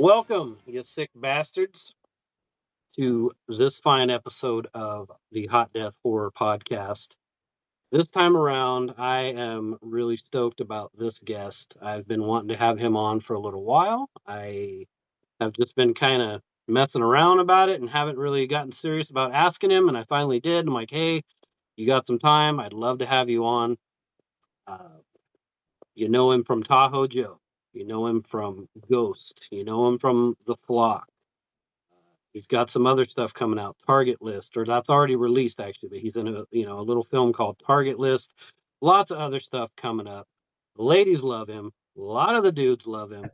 Welcome, you sick bastards, to this fine episode of the Hot Death Horror Podcast. This time around, I am really stoked about this guest. I've been wanting to have him on for a little while. I have just been kind of messing around about it and haven't really gotten serious about asking him, and I finally did. I'm like, hey, you got some time? I'd love to have you on. Uh, you know him from Tahoe Joe. You know him from Ghost. You know him from The Flock. He's got some other stuff coming out, Target List, or that's already released actually. But he's in a little film called Target List. Lots of other stuff coming up. The ladies love him. A lot of the dudes love him.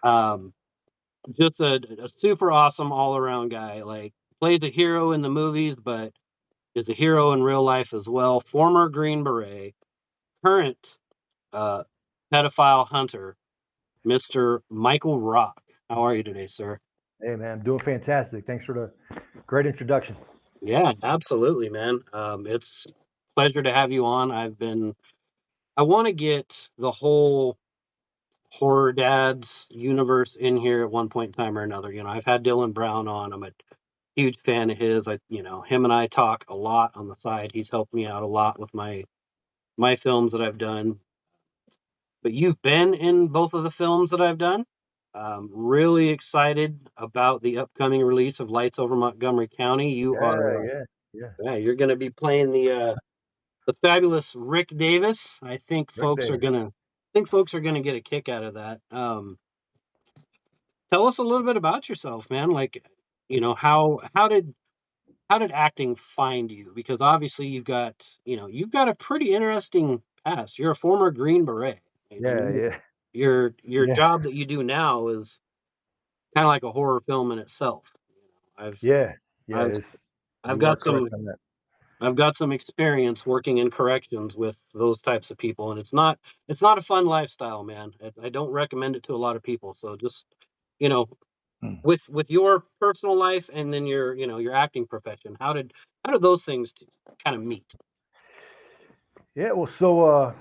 Um, just a super awesome all around guy. Like plays a hero in the movies, but is a hero in real life as well. Former Green Beret, current uh, pedophile hunter, Mr. Michael Rock. How are you today, sir? Hey man, I'm doing fantastic. Thanks for the great introduction. Yeah, absolutely, man. It's a pleasure to have you on. I want to get the whole Horror Dads universe in here at one point in time or another. I've had Dylan Brown on. I'm a huge fan of his. Him and I talk a lot on the side. He's helped me out a lot with my films that I've done. But you've been in both of the films that I've done. Really excited about the upcoming release of Lights Over Montgomery County. Yeah, yeah, yeah. Yeah, you're going to be playing the fabulous Rick Davis. Rick Davis. Think folks are gonna get a kick out of that. Tell us a little bit about yourself, man. Like, how did acting find you? Because obviously you've got a pretty interesting past. You're a former Green Beret. Yeah, And yeah, your yeah, job that you do now is kind of like a horror film in itself. I've yeah, yeah. I've It's I've you are got correct some on that. I've got some experience working in corrections with those types of people, and it's not a fun lifestyle, man. I don't recommend it to a lot of people. So just you know, Mm. with your personal life and then your acting profession, how did those things kind of meet? Yeah, well, so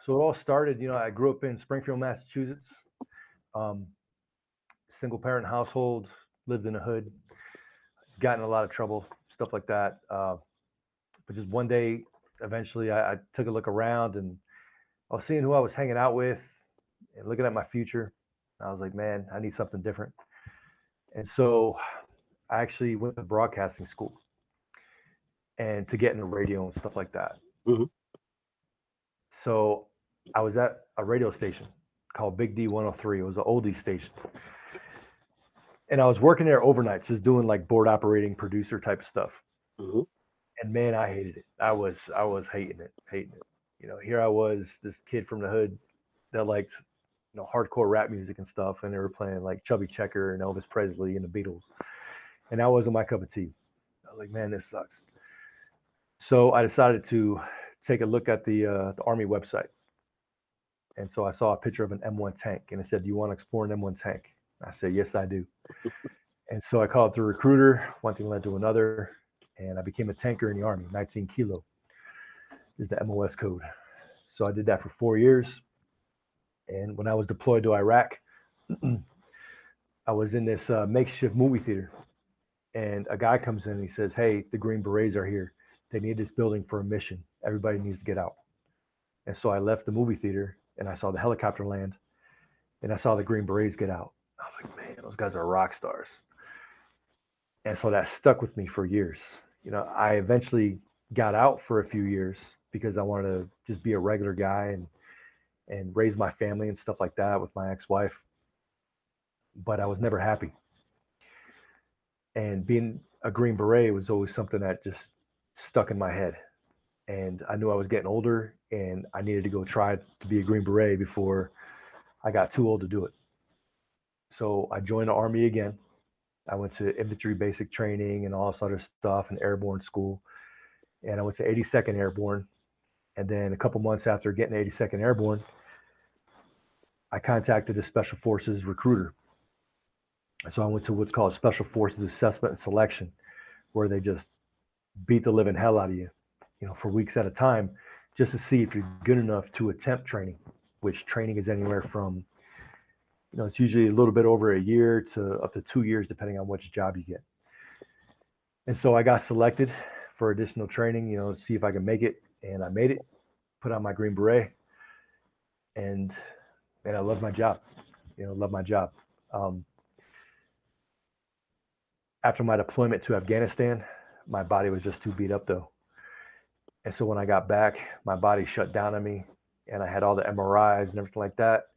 it all started. I grew up in Springfield, Massachusetts. Um, Single parent household, lived in the hood, got in a lot of trouble, stuff like that. But just one day, eventually, I took a look around and I was seeing who I was hanging out with and looking at my future. I was like, man, I need something different. And so I actually went to broadcasting school and to get into radio and stuff like that. Hmm. So I was at a radio station called Big D 103. It was an oldie station. And I was working there overnight, just doing like board operating producer type stuff. Hmm. And man, I hated it. I was hating it, hating it. Here I was, this kid from the hood that liked, hardcore rap music and stuff, and they were playing like Chubby Checker and Elvis Presley and the Beatles. And that wasn't my cup of tea. I was like, man, this sucks. So I decided to take a look at the Army website. And so I saw a picture of an M1 tank, and it said, "Do you want to explore an M1 tank?" I said, "Yes, I do." And so I called the recruiter. One thing led to another, and I became a tanker in the Army. 19 kilo is the MOS code. So I did that for 4 years. And when I was deployed to Iraq, I was in this makeshift movie theater, and a guy comes in and he says, "Hey, the Green Berets are here. They need this building for a mission. Everybody needs to get out." And so I left the movie theater and I saw the helicopter land and I saw the Green Berets get out. I was like, man, those guys are rock stars. And so that stuck with me for years. I eventually got out for a few years because I wanted to just be a regular guy and raise my family and stuff like that with my ex-wife. But I was never happy. And being a Green Beret was always something that just stuck in my head. And I knew I was getting older and I needed to go try to be a Green Beret before I got too old to do it. So I joined the Army again. I went to infantry basic training and all this other stuff and airborne school. And I went to 82nd Airborne. And then a couple months after getting 82nd Airborne, I contacted a Special Forces recruiter. So I went to what's called Special Forces Assessment and Selection, where they just beat the living hell out of you, for weeks at a time, just to see if you're good enough to attempt training, which training is anywhere from, It's usually a little bit over a year to up to 2 years, depending on which job you get. And so I got selected for additional training, to see if I could make it. And I made it, put on my Green Beret, and man, I love my job. Love my job. Um, After my deployment to Afghanistan, my body was just too beat up though. And so when I got back, my body shut down on me, and I had all the MRIs and everything like that.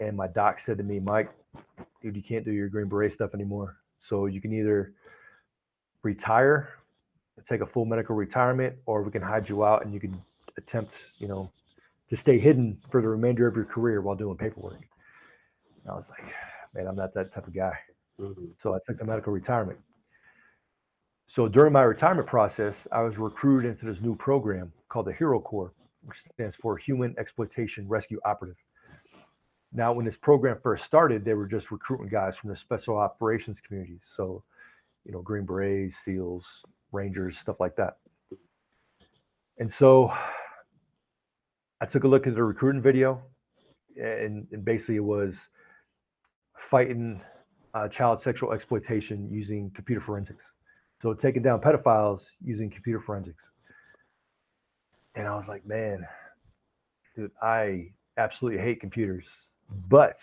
And my doc said to me, Mike, dude, you can't do your Green Beret stuff anymore. So you can either retire, take a full medical retirement, or we can hide you out and you can attempt, to stay hidden for the remainder of your career while doing paperwork. And I was like, man, I'm not that type of guy. Mhm. So I took the medical retirement. So during my retirement process, I was recruited into this new program called the Hero Corps, which stands for Human Exploitation Rescue Operative. Now, when this program first started, they were just recruiting guys from the special operations communities. So, Green Berets, SEALs, Rangers, stuff like that. And so I took a look at the recruiting video, and basically it was fighting child sexual exploitation using computer forensics. So taking down pedophiles using computer forensics. And I was like, man, dude, I absolutely hate computers, but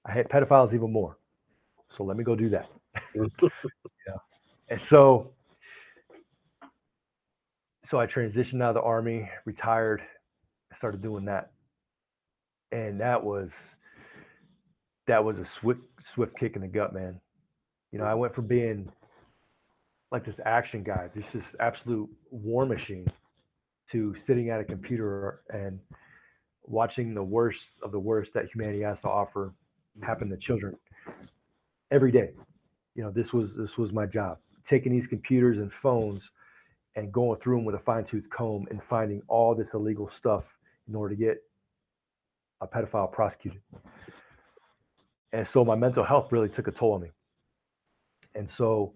I hate pedophiles even more. So let me go do that. Yeah. And so I transitioned out of the army, retired, started doing that. And that was a swift kick in the gut, man. I went from being like this action guy, this absolute war machine, to sitting at a computer and watching the worst of the worst that humanity has to offer happen to children every day. This was my job, taking these computers and phones and going through them with a fine tooth comb and finding all this illegal stuff in order to get a pedophile prosecuted. And so my mental health really took a toll on me. And so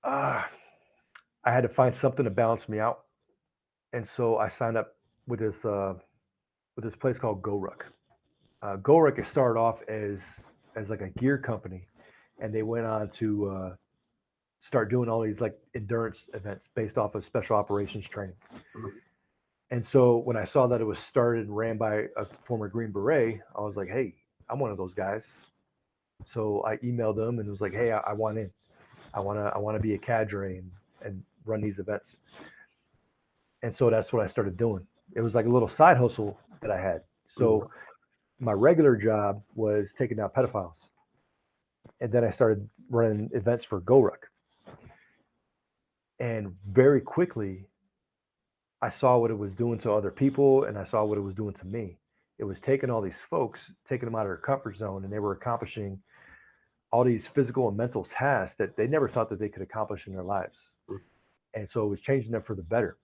uh, I had to find something to balance me out. And so I signed up with this place called GoRuck. GoRuck has started off as like a gear company, and they went on to start doing all these like endurance events based off of special operations training. And so when I saw that it was started and ran by a former Green Beret, I was like, hey, I'm one of those guys. So I emailed them and was like, hey, I want in. I want to be a cadre and run these events. And so that's what I started doing. It was like a little side hustle that I had. Mhm. So my regular job was taking down pedophiles, and then I started running events for GoRuck. And very quickly, I saw what it was doing to other people, and I saw what it was doing to me. It was taking all these folks, taking them out of their comfort zone, and they were accomplishing all these physical and mental tasks that they never thought that they could accomplish in their lives. And so it was changing them for the better.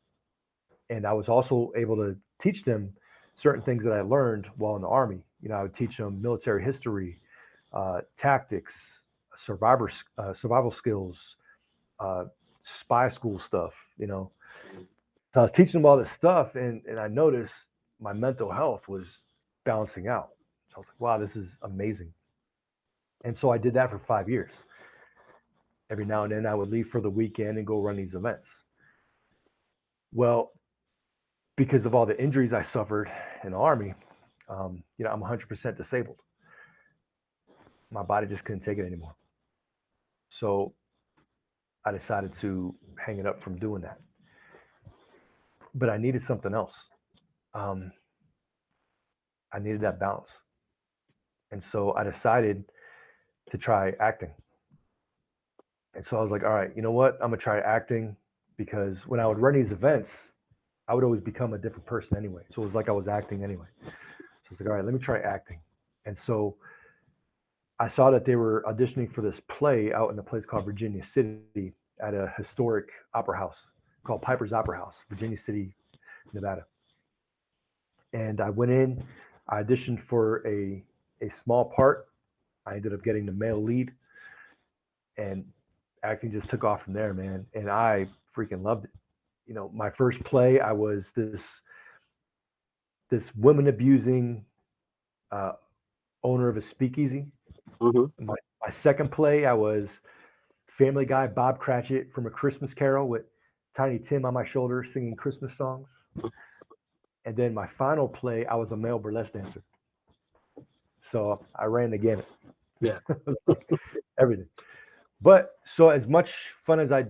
And I was also able to teach them certain things that I learned while in the army. I would teach them military history, tactics, survival skills, uh, spy school stuff. So I was teaching them all this stuff, and I noticed my mental health was balancing out. So I was like, wow, this is amazing. And so I did that for 5 years. Every now and then I would leave for the weekend and go run these events. Well, because of all the injuries I suffered in the army, I'm 100% disabled. My body just couldn't take it anymore. So I decided to hang it up from doing that. But I needed something else. Um, I needed that balance. And so I decided to try acting. And so I was like, all right, you know what? I'm going to try acting, because when I would run these events, I would always become a different person anyway. So it was like I was acting anyway. So I was like, all right, let me try acting. And so I saw that they were auditioning for this play out in a place called Virginia City at a historic opera house called Piper's Opera House, Virginia City, Nevada. And I went in, I auditioned for a small part. I ended up getting the male lead, and acting just took off from there, man. And I freaking loved it. My first play, I was this women abusing, owner of a speakeasy. Hmm. My second play, I was Family Guy Bob Cratchit from A Christmas Carol with Tiny Tim on my shoulder singing Christmas songs. And then my final play, I was a male burlesque dancer. So I ran the gamut. Yeah. It was like everything. But so as much fun as I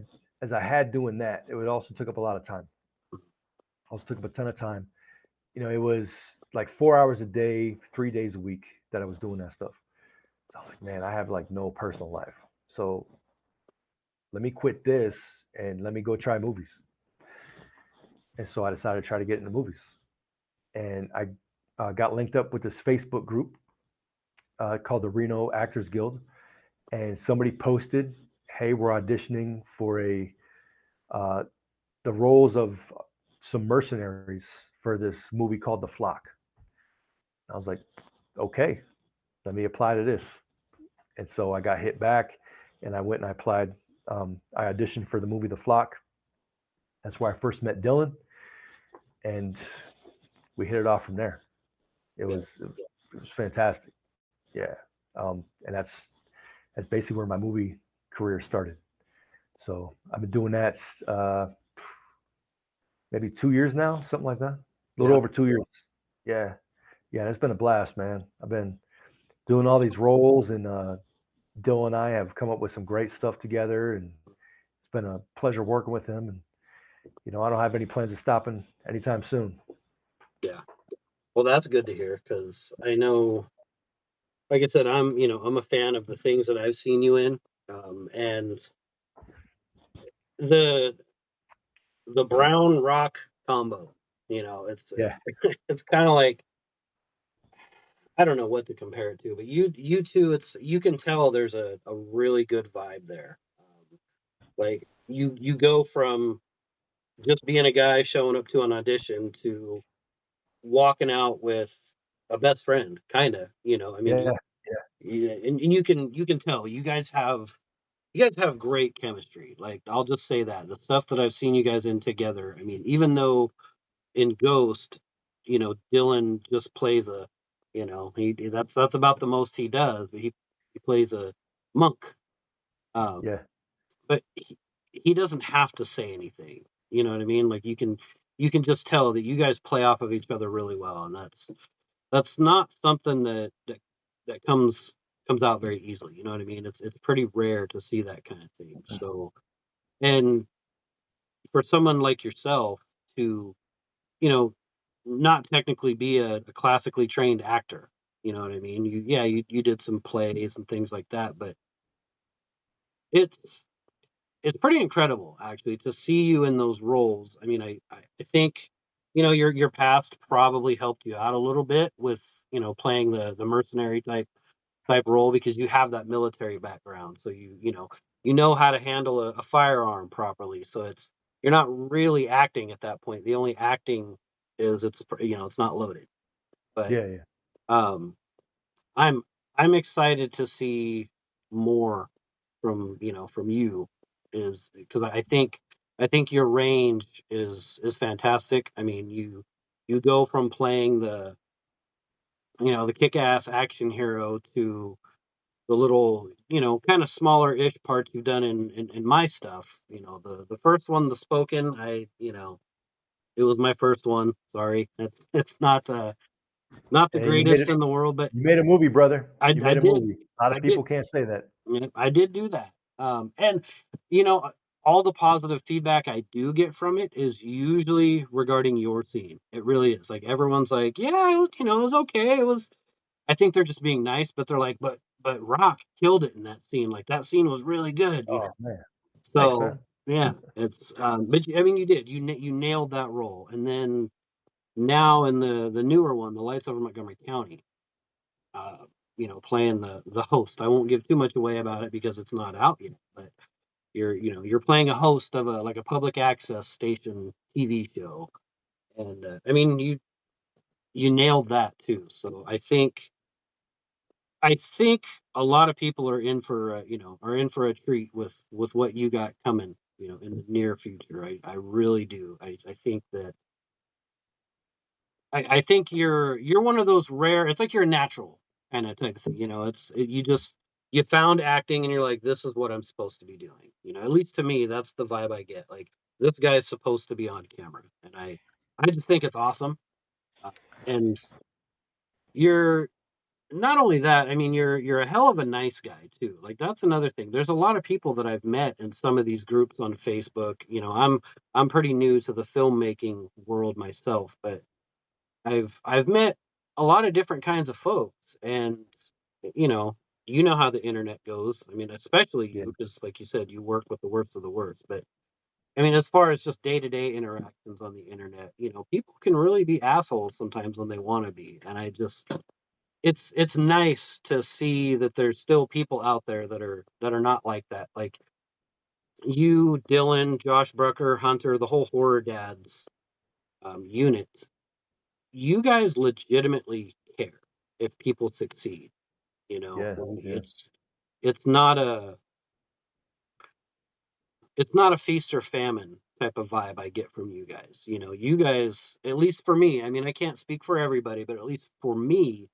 had doing that, it would also took up a lot of time. Also took up a ton of time. It was like 4 hours a day, 3 days a week that I was doing that stuff. So I was like, man, I have like no personal life. So let me quit this and let me go try movies. And so I decided to try to get into movies. And I got linked up with this Facebook group called the Reno Actors Guild. And somebody posted, hey, we're auditioning for uh, the roles of some mercenaries for this movie called The Flock. I was like, okay, let me apply to this. And so I got hit back and I went and I applied. I auditioned for the movie The Flock. That's where I first met Dylan. And we hit it off from there. It was fantastic. Yeah. And that's basically where my movie career started. So I've been doing that maybe 2 years now, something like that. A little Yeah. over 2 years. Yeah. Yeah. It's been a blast, man. I've been doing all these roles, and Dylan and I have come up with some great stuff together, and it's been a pleasure working with him. And I don't have any plans of stopping anytime soon. Yeah. Well, that's good to hear because I know, like I said, I'm a fan of the things that I've seen you in, and the the brown rock combo. It's Yeah. it's kind of like I don't know what to compare it to, but you two, you can tell there's a really good vibe there. Like you go from just being a guy showing up to an audition to walking out with a best friend, kind of. I mean, Yeah. and you can tell you guys have great chemistry. Like I'll just say that the stuff that I've seen you guys in together. I mean, even though in Ghost, Dylan just plays that's about the most he does, but he plays a monk. Um, Yeah. but he doesn't have to say anything. You know what I mean? Like you can just tell that you guys play off of each other really well, and that's not something that comes out very easily. You know what I mean? It's pretty rare to see that kind of thing. So, and for someone like yourself to you know not technically be a classically trained actor, you know what I mean? You did some plays and things like that, but it's it's pretty incredible actually to see you in those roles. I mean, I think your past probably helped you out a little bit with playing the mercenary type role because you have that military background, so you know how to handle a firearm properly. So you're not really acting at that point. The only acting is it's not loaded. But Yeah. Yeah. um, I'm I'm excited to see more from you, is because I think your range is fantastic. I mean, you go from playing the kick-ass action hero to the little kind of smaller ish parts you've done in my stuff. The first one, the spoken, it was my first one. Sorry, it's not the And you made greatest it. in the world, but You made a movie, brother. I You I made a did. movie. A lot I of did. people can't say that. I did do that. And you know, all the positive feedback I do get from it is usually regarding your scene. It really is. Like everyone's like, yeah, it was okay. It was. I think they're just being nice, but they're like, but Rock killed it in that scene. Like that scene was really good. Oh man. Thanks, So man. yeah, but I mean, you did. You nailed that role, and then now in the newer one, the Lights Over Montgomery County. uh, playing the host. I won't give too much away about it because it's not out yet. But you're playing a host of a public access station TV show, and I mean you nailed that too. So I think a lot of people are in for a treat with what you got coming. In the near future. I really do. I think that I think you're one of those rare. It's like you're a natural. kind of type of thing. You found acting and you're like, this is what I'm supposed to be doing. At least to me, that's the vibe I get. Like, this guy is supposed to be on camera, and I just think it's awesome. Uh, and you're not only that, I mean, you're a hell of a nice guy too. Like, that's another thing. There's a lot of people that I've met in some of these groups on Facebook. I'm pretty new to the filmmaking world myself, but I've met a lot of different kinds of folks, and you know, you know how the internet goes. I mean, especially Yeah, you, because like you said, you work with the worst of the worst. But I mean, as far as just day-to-day interactions on the internet, people can really be assholes sometimes when they want to be, and it's nice to see that there's still people out there that are not like that. Like you, Dylan, Josh Brucker, Hunter, the whole Horror Dads unit. You guys legitimately care if people succeed. yeah, And yeah, it's not a it's not a feast or famine type of vibe I get from you guys. You guys, at least for me, I mean, I can't speak for everybody, but at least for me,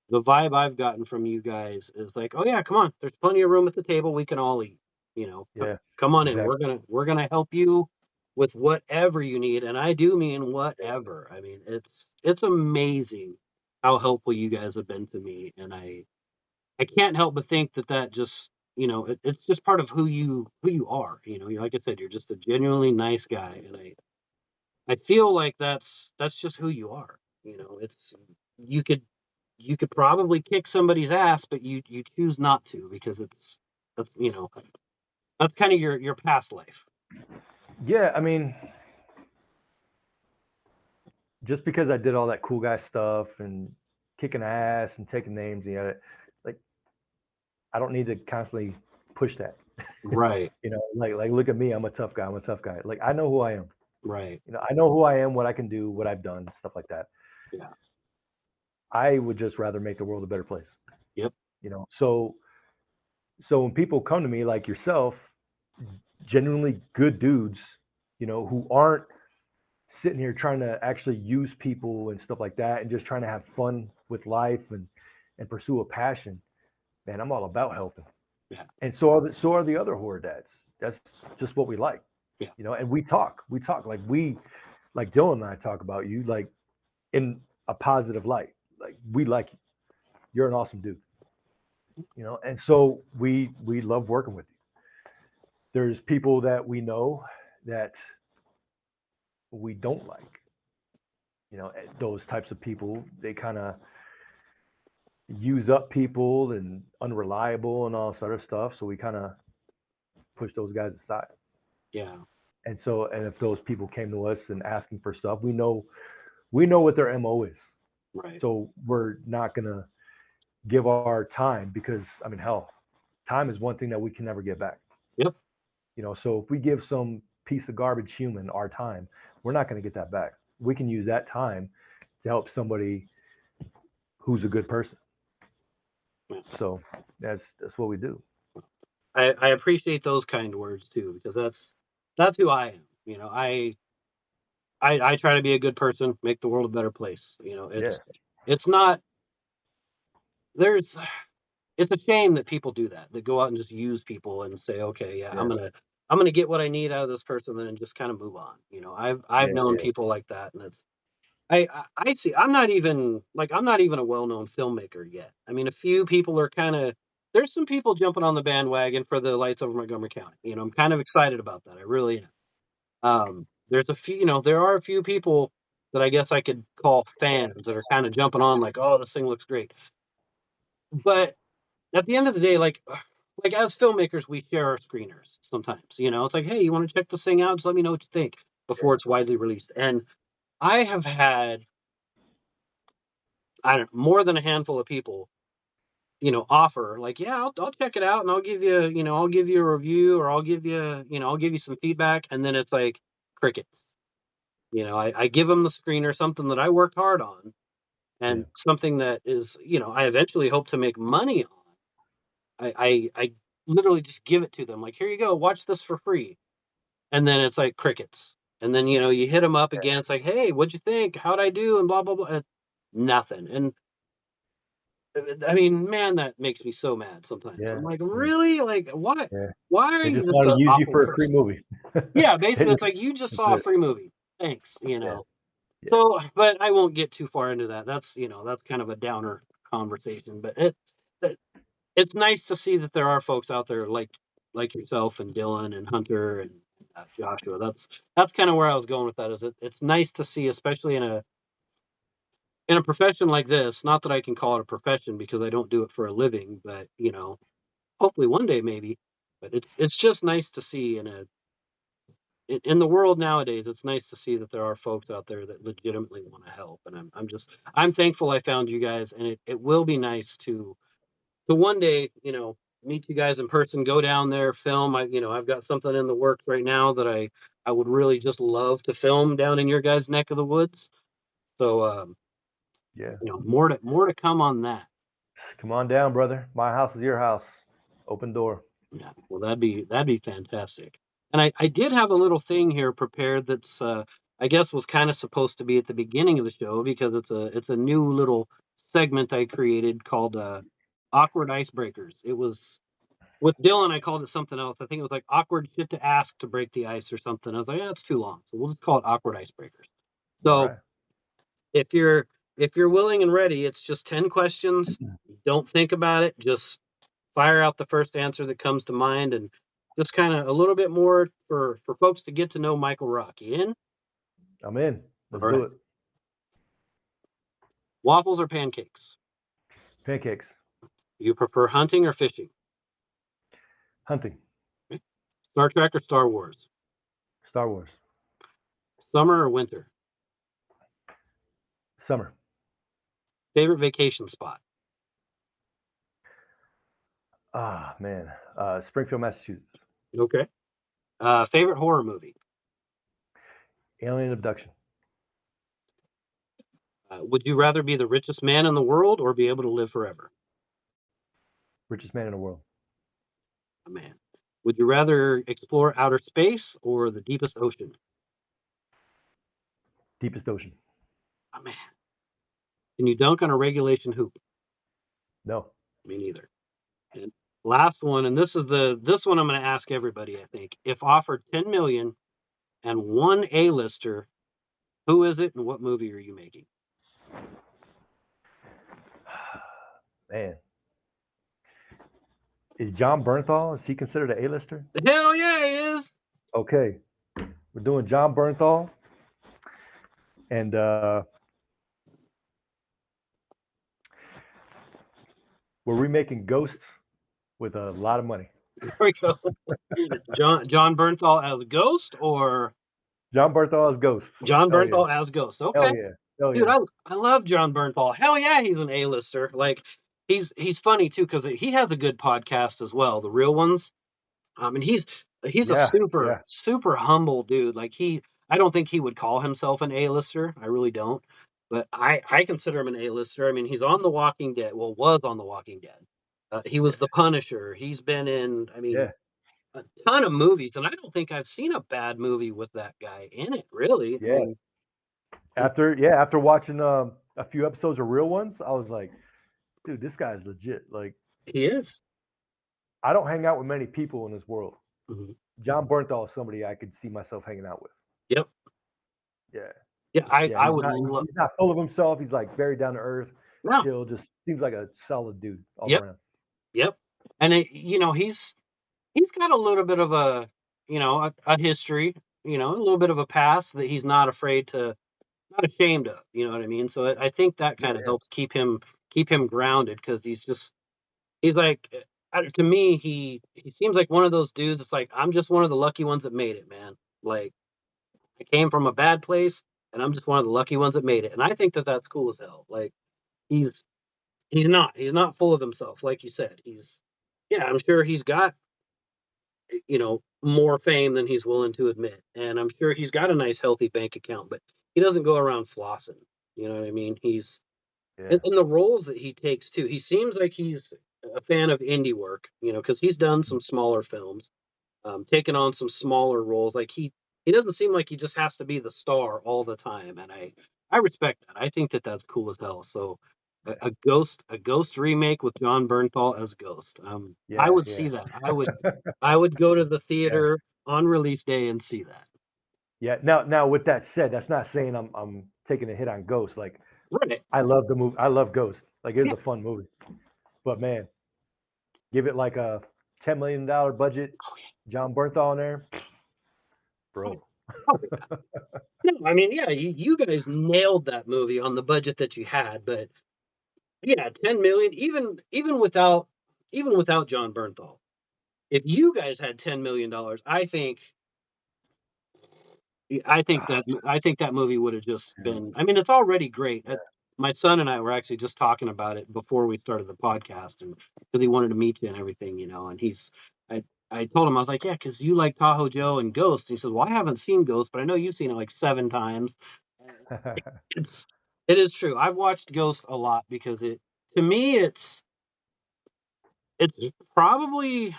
the vibe I've gotten from you guys is like, oh yeah, come on, there's plenty of room at the table, we can all eat. yeah. Come on in. Exactly. We're gonna help you with whatever you need, and I do mean whatever. I mean, it's amazing how helpful you guys have been to me, and I can't help but think that just it's just part of who you are. Like I said, you're just a genuinely nice guy, and I feel like that's just who you are. It's you could you could probably kick somebody's ass, but you choose not to because that's kind of your past life. Yeah, I mean, just because I did all that cool guy stuff and kicking ass and taking names, like I don't need to constantly push that. Right, Like look at me, I'm a tough guy. I'm a tough guy. Like I know who I am. right. I know who I am, what I can do, what I've done, stuff like that. Yeah. I would just rather make the world a better place. Yep. So when people come to me like yourself, genuinely good dudes, who aren't sitting here trying to actually use people and stuff like that and just trying to have fun with life and pursue a passion, man, I'm all about helping. Yeah. And so are the other horror dads. That's just what we like. Yeah. And we talk like Dylan and I talk about you like in a positive light. Like we like you. You're an awesome dude. And so we love working with you. There's people that we know that we don't like. Those types of people, they kind of use up people and unreliable and all this other stuff. So we kind of push those guys aside. Yeah. And if those people came to us and asking for stuff, we know what their MO is. Right. So we're not gonna give our time because I mean, hell, time is one thing that we can never get back. Yep. So if we give some piece of garbage human our time, we're not going to get that back. We can use that time to help somebody who's a good person. Yeah. So that's what we do. I appreciate those kind words too, because that's who I am. I try to be a good person, make the world a better place. Yeah, It's not there's it's a shame that people do that. They go out and just use people and say, okay, yeah, yeah, I'm gonna get what I need out of this person, then just kind of move on. I've yeah, known yeah, people like that, and I see. I'm not even a well-known filmmaker yet. I mean, a few people are kind of there's some people jumping on the bandwagon for the Lights Over Montgomery County. I'm kind of excited about that. I really am. There's a few, there are a few people that I guess I could call fans that are kind of jumping on like, oh, this thing looks great. But at the end of the day, like as filmmakers, we share our screeners sometimes. It's like, hey, you want to check this thing out? Just let me know what you think before it's widely released. And I have had I don't know, more than a handful of people, offer like, yeah, I'll check it out and I'll give you a review or I'll give you some feedback. And then it's like crickets. I give them the screener, something that I worked hard on yeah, and something that is, I eventually hope to make money on. I literally just give it to them like, here you go, watch this for free. And then it's like crickets. And then, you hit them up again. It's like, hey, what'd you think? How'd I do? And blah, blah, blah. And nothing. And I mean, man, that makes me so mad sometimes. I'm Yeah, like, yeah, really? Like, what? yeah. Why are They you just just want an to use you awful for a free person? movie. Yeah, They basically, it's just, like you just that's saw a it. free movie. Thanks, Yeah, yeah, So, but I won't get too far into that. That's kind of a downer conversation. But it it's nice to see that there are folks out there like yourself and Dylan and Hunter and Joshua. That's kind of where I was going with that. It's nice to see, especially in a profession like this. Not that I can call it a profession because I don't do it for a living, but hopefully one day maybe. But it's just nice to see in the world nowadays. It's nice to see that there are folks out there that legitimately want to help, and I'm thankful I found you guys, and it will be nice to one day meet you guys in person, go down there, film. I've got something in the works right now that I would really just love to film down in your guys' neck of the woods. So yeah. more to come on that. Come on down, brother. My house is your house. Open door. Yeah, well, that'd be fantastic. And I did have a little thing here prepared that's I guess was kind of supposed to be at the beginning of the show because it's a new little segment I created called awkward icebreakers. It was with Dylan. I called it something else. I think it was like awkward shit to ask to break the ice or something. I was like, yeah, it's too long, so we'll just call it awkward icebreakers. All So right. if you're willing and ready, it's just 10 questions. Don't think about it. Just fire out the first answer that comes to mind, and just kind of a little bit more for folks to get to know Michael Rock. You in? I'm in. All Let's do right. it. Waffles or pancakes? Pancakes. You prefer hunting or fishing? Hunting. Star Trek or Star Wars? Star Wars. Summer or winter? Summer. Favorite vacation spot? Ah, man. Springfield, Massachusetts. Okay. Favorite horror movie? Alien abduction. Would you rather be the richest man in the world or be able to live forever? Richest man in the world. A man. Would you rather explore outer space or the deepest ocean? Deepest ocean. A man. Can you dunk on a regulation hoop? No. Me neither. And last one, and this one I'm going to ask everybody. I think if offered 10 million and one A-lister, who is it, and what movie are you making? Man. Is John Bernthal, is he considered an A-lister? Hell yeah, he is. Okay. We're doing John Bernthal. And we're remaking Ghosts with a lot of money. There we go. John Bernthal as Ghost or John Bernthal is Ghosts. John Hell yeah. Bernthal as Ghost. Hell Okay, yeah. Hell dude, yeah. I love John Bernthal. Hell yeah, he's an A-lister. Like he's funny too because he has a good podcast as well, The Real Ones. And he's a Yeah. super Yeah. super humble dude. Like I don't think he would call himself an A-lister. I really don't. But I consider him an A-lister. I mean, he's on The Walking Dead. Well, was on The Walking Dead. He was the Punisher. He's been in, I mean, Yeah. a ton of movies, and I don't think I've seen a bad movie with that guy in it. Really, I Yeah. mean, After watching a few episodes of Real Ones, I was like, dude, this guy's legit. Like, he is. I don't hang out with many people in this world. Mhm. John Bernthal is somebody I could see myself hanging out with. Yep. Yeah. Yeah, I Yeah. I He's would not love. he's not full of himself. He's like very down to earth, No. chill, just seems like a solid dude all Yep. around. Yep. And he's got a little bit of a history, a little bit of a past that he's not afraid to, not ashamed of. You know what I mean? So I think that Yeah, kind of yeah. helps keep him grounded because he's like, to me, he seems like one of those dudes. It's like I'm just one of the lucky ones that made it, man. Like I came from a bad place, and I'm just one of the lucky ones that made it. And I think that that's cool as hell. Like he's he's not full of himself, like you said. Yeah, I'm sure he's got more fame than he's willing to admit, and I'm sure he's got a nice, healthy bank account, but he doesn't go around flossing. You know what I mean? He's Yeah. in the roles that he takes too. He seems like he's a fan of indie work, because he's done some smaller films, taken on some smaller roles. Like he doesn't seem like he just has to be the star all the time, and I respect that. I think that that's cool as hell. So a Ghost remake with John Bernthal as Ghost. I Yeah, would yeah, see that. I would go to the yeah, theater on release day and see that. yeah. Now, with that said, that's not saying I'm taking a hit on Ghost. Like, Right. I love the movie. I love Ghost. Like, it's Yeah. a fun movie. But man, give it like a $10 million budget, John Bernthal in there, Oh, bro. oh, yeah. No, I mean, yeah, you guys nailed that movie on the budget that you had, but yeah, 10 million, even without John Bernthal. If you guys had $10 million, I think that movie would have just been. I mean, it's already great. My son and I were actually just talking about it before we started the podcast, and because he wanted to meet you and everything, and I told him I was like, yeah, because you like Tahoe Joe and Ghost. And he says, well, I haven't seen Ghost, but I know you've seen it like 7 times. It's it is true. I've watched Ghost a lot because to me it's probably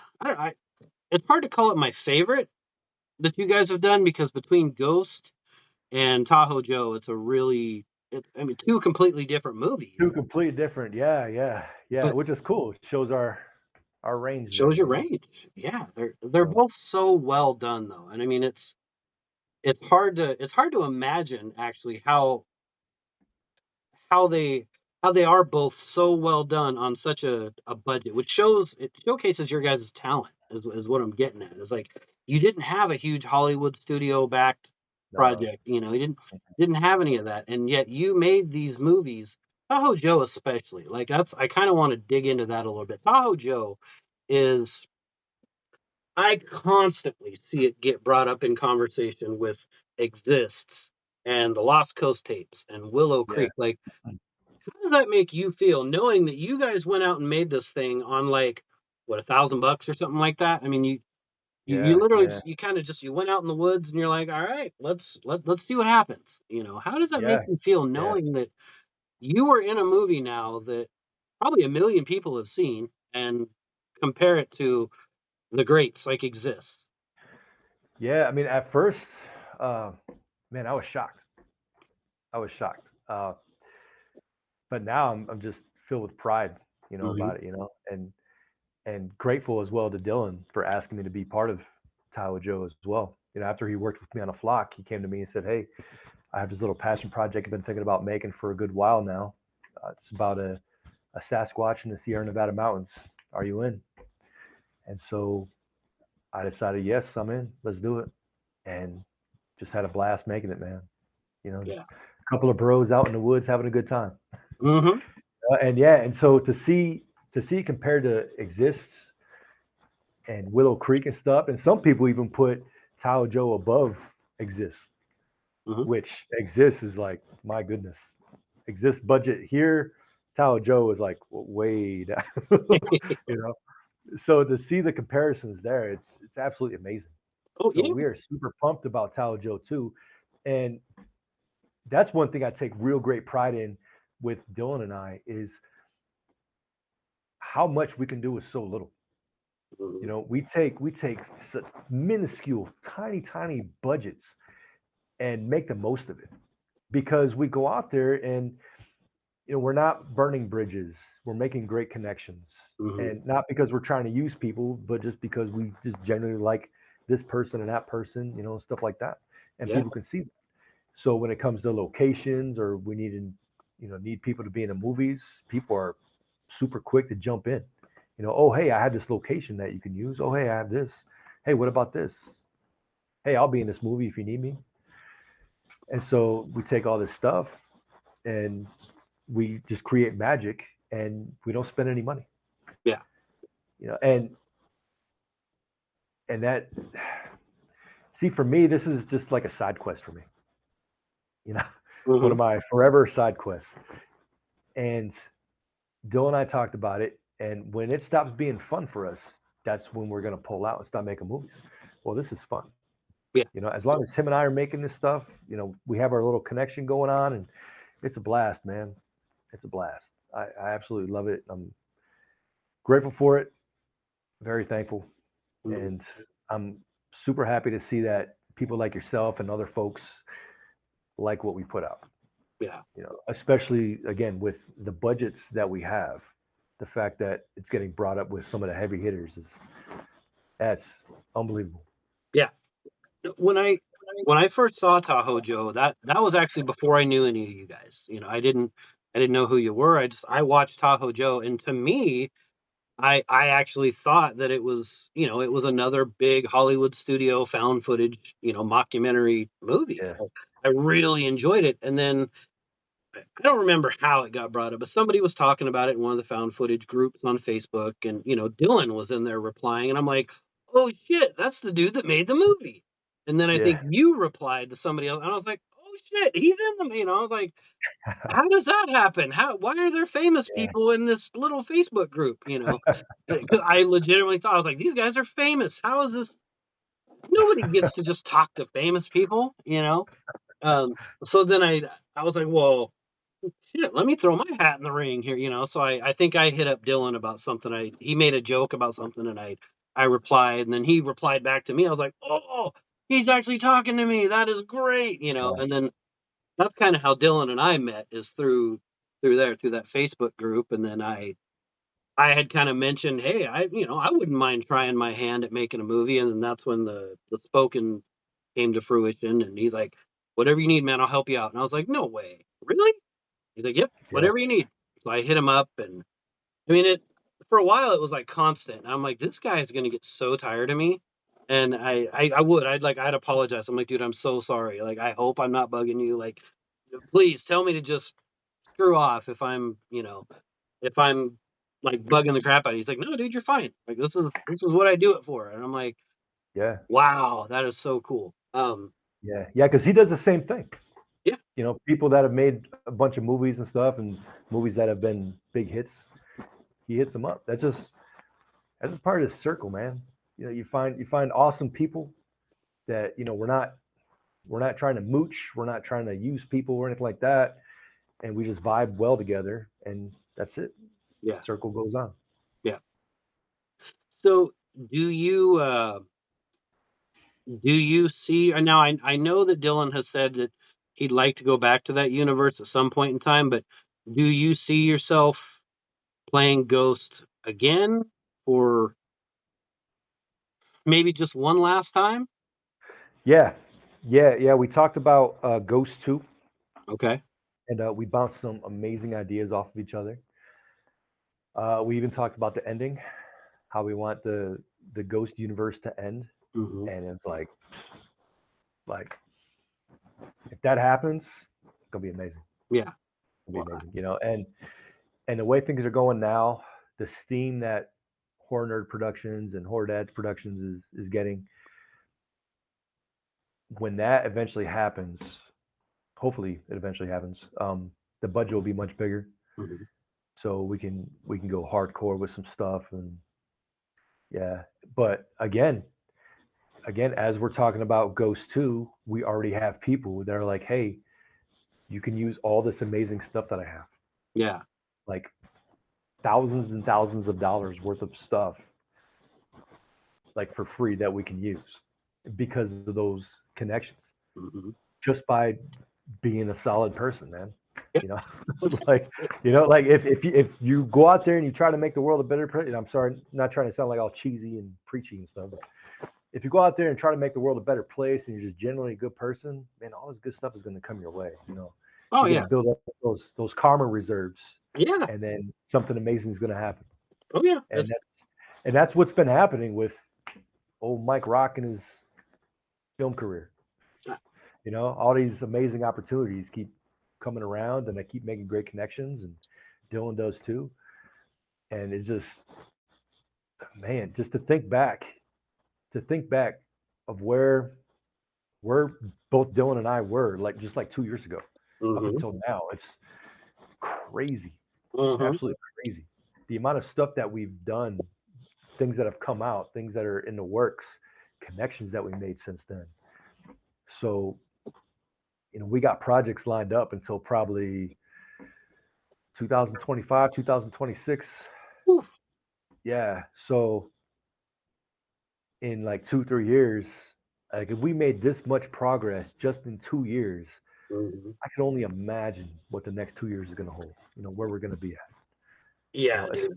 it's hard to call it my favorite that you guys have done because between Ghost and Tahoe Joe, I mean, two completely different movies, Two completely different. Yeah, yeah, yeah. but Which is cool. It shows our it range shows there. your range. Yeah, they're So both so well done though, and I mean it's hard to imagine actually how they how they are both so well done on such a budget, which showcases your guys' talent is what I'm getting at. It's like you didn't have a huge Hollywood studio backed no, project, you didn't have any of that, and yet you made these movies. Tahoe Joe especially, like I kind of want to dig into that a little bit. Tahoe Joe is I constantly see it get brought up in conversation with Exists and the Lost Coast tapes and Willow yeah, Creek. Like how does that make you feel knowing that you guys went out and made this thing on like what $1,000 or something like that? I mean, you yeah, literally yeah, you kind of just you went out in the woods and you're like, all right, let's see what happens. How does that make yeah, you feel yeah, knowing that you were in a movie now that probably a million people have seen and compare it to the greats like exists? yeah. I mean, at first, uh, man, I was shocked. I was shocked. But now I'm just filled with pride, Hmm. about it, and grateful as well to Dylan for asking me to be part of Tahoe Joe as well. After he worked with me on a flock, he came to me and said, "Hey, I have this little passion project I've been thinking about making for a good while now. It's about a Sasquatch in the Sierra Nevada mountains. Are you in?" And so I decided, yes, I'm in. Let's do it. And just had a blast making it, man. Just Yeah. a couple of bros out in the woods having a good time. Hmm. And yeah, and so to see compared to Exists and Willow Creek and stuff, and some people even put Tahoe Joe above Exists, Hmm. which Exists is like, my goodness, Exists budget here, Tahoe Joe is like way down, you know. So to see the comparisons there, it's absolutely amazing. Oh So yeah. we are super pumped about Tahoe Joe too, and that's one thing I take real great pride in with Dylan and I is how much we can do with so little. Hmm. We take such minuscule, tiny budgets and make the most of it because we go out there and we're not burning bridges. We're making great connections, Hmm. and not because we're trying to use people, but just because we just generally like this person and that person, stuff like that, and Yeah. people can see that. So when it comes to locations or we need people to be in the movies, people are super quick to jump in. Oh hey, I have this location that you can use. Oh hey, I have this. Hey, what about this? Hey, I'll be in this movie if you need me. And so we take all this stuff and we just create magic and we don't spend any money. Yeah. And that, see, for me, this is just like a side quest for me. You know, one Hmm. of my forever side quests. And Dylan and I talked about it. And when it stops being fun for us, that's when we're going to pull out and stop making movies. Well, this is fun. Yeah. As long as him and I are making this stuff, we have our little connection going on, and it's a blast, man. It's a blast. I absolutely love it. I'm grateful for it. Very thankful, Hmm. and I'm super happy to see that people like yourself and other folks like what we put out. Yeah. Especially again with the budgets that we have, the fact that it's getting brought up with some of the heavy hitters is that's unbelievable. Yeah. When I first saw Tahoe Joe, that was actually before I knew any of you guys. I didn't know who you were. I watched Tahoe Joe, and to me, I actually thought that it was another big Hollywood studio found footage, mockumentary movie. Yeah, I really enjoyed it. And then I don't remember how it got brought up, but somebody was talking about it in one of the found footage groups on Facebook, and Dylan was in there replying, and I'm like, "Oh shit, that's the dude that made the movie." And then I yeah, think you replied to somebody else, and I was like, "Oh shit, he's in the." I was like, "How does that happen? Why are there famous yeah, people in this little Facebook group?" 'Cause I legitimately thought, I was like, "These guys are famous. How is this? Nobody gets to just talk to famous people." Um, so then I was like, "Well, shit, let me throw my hat in the ring here." So I think I hit up Dylan about something. He made a joke about something, and I replied, and then he replied back to me. I was like, "Oh, he's actually talking to me. That is great." yeah, And then that's kind of how Dylan and I met, is through that Facebook group. And then I had kind of mentioned, "Hey, I wouldn't mind trying my hand at making a movie." And then that's when the spoken came to fruition. And he's like, "Whatever you need, man, I'll help you out." And I was like, "No way, really?" He's like, "Yep, yeah, whatever you need." So I hit him up, and I mean, it for a while it was like constant. I'm like, this guy is gonna get so tired of me. And I'd apologize. I'm like, "Dude, I'm so sorry. Like, I hope I'm not bugging you. Like, please tell me to just screw off if I'm like bugging the crap out of you." He's like, "No, dude, you're fine. Like, this is what I do it for." And I'm like, yeah, "Wow, that is so cool." yeah, yeah. Because he does the same thing. Yeah, People that have made a bunch of movies and stuff, and movies that have been big hits, he hits them up. That's just part of the circle, man. You find awesome people that we're not trying to mooch, we're not trying to use people or anything like that, and we just vibe well together, and that's it. yeah, Circle goes on. yeah. So do you see, and now I know that Dylan has said that he'd like to go back to that universe at some point in time, but do you see yourself playing Ghost again, or maybe just one last time? Yeah, yeah, yeah. We talked about Ghost 2, Okay. and we bounced some amazing ideas off of each other. We even talked about the ending, how we want the Ghost universe to end, Hmm. and it's like if that happens, it's gonna be amazing. Yeah. It'll Well, be amazing, and the way things are going now, the steam that Horror Nerd Productions and Horror Dadz Productions is getting, when that eventually happens, hopefully it eventually happens. The budget will be much bigger, mhm. so we can go hardcore with some stuff, and yeah. But again, as we're talking about Ghost 2, we already have people that are like, hey, you can use all this amazing stuff that I have, Yeah. like thousands and thousands of dollars worth of stuff, like for free that we can use because of those connections, Hmm. just by being a solid person, man. Yeah. You know, it's like if you go out there and you try to make the world a better place. And I'm sorry, not trying to sound like all cheesy and preachy and stuff, but if you go out there and try to make the world a better place and you're just generally a good person, man, all this good stuff is going to come your way. Oh You're going yeah. to build up those karma reserves, Yeah. and then something amazing is going to happen. Oh yeah. And that's what's been happening with old Mike Rock and his film career. Uh, All these amazing opportunities keep coming around, and I keep making great connections, and Dylan does too. And it's just, man, just to think back of where both Dylan and I were, like just like 2 years ago, up mhm. until now. It's crazy, Mhm. absolutely crazy. The amount of stuff that we've done, things that have come out, things that are in the works, connections that we made since then. So, we got projects lined up until probably 2025, 2026. Whew. Yeah. So, in like 2, 3 years, like if we made this much progress just in 2 years, Hmm. I can only imagine what the next 2 years is going to hold. Where we're going to be at. Yeah, dude.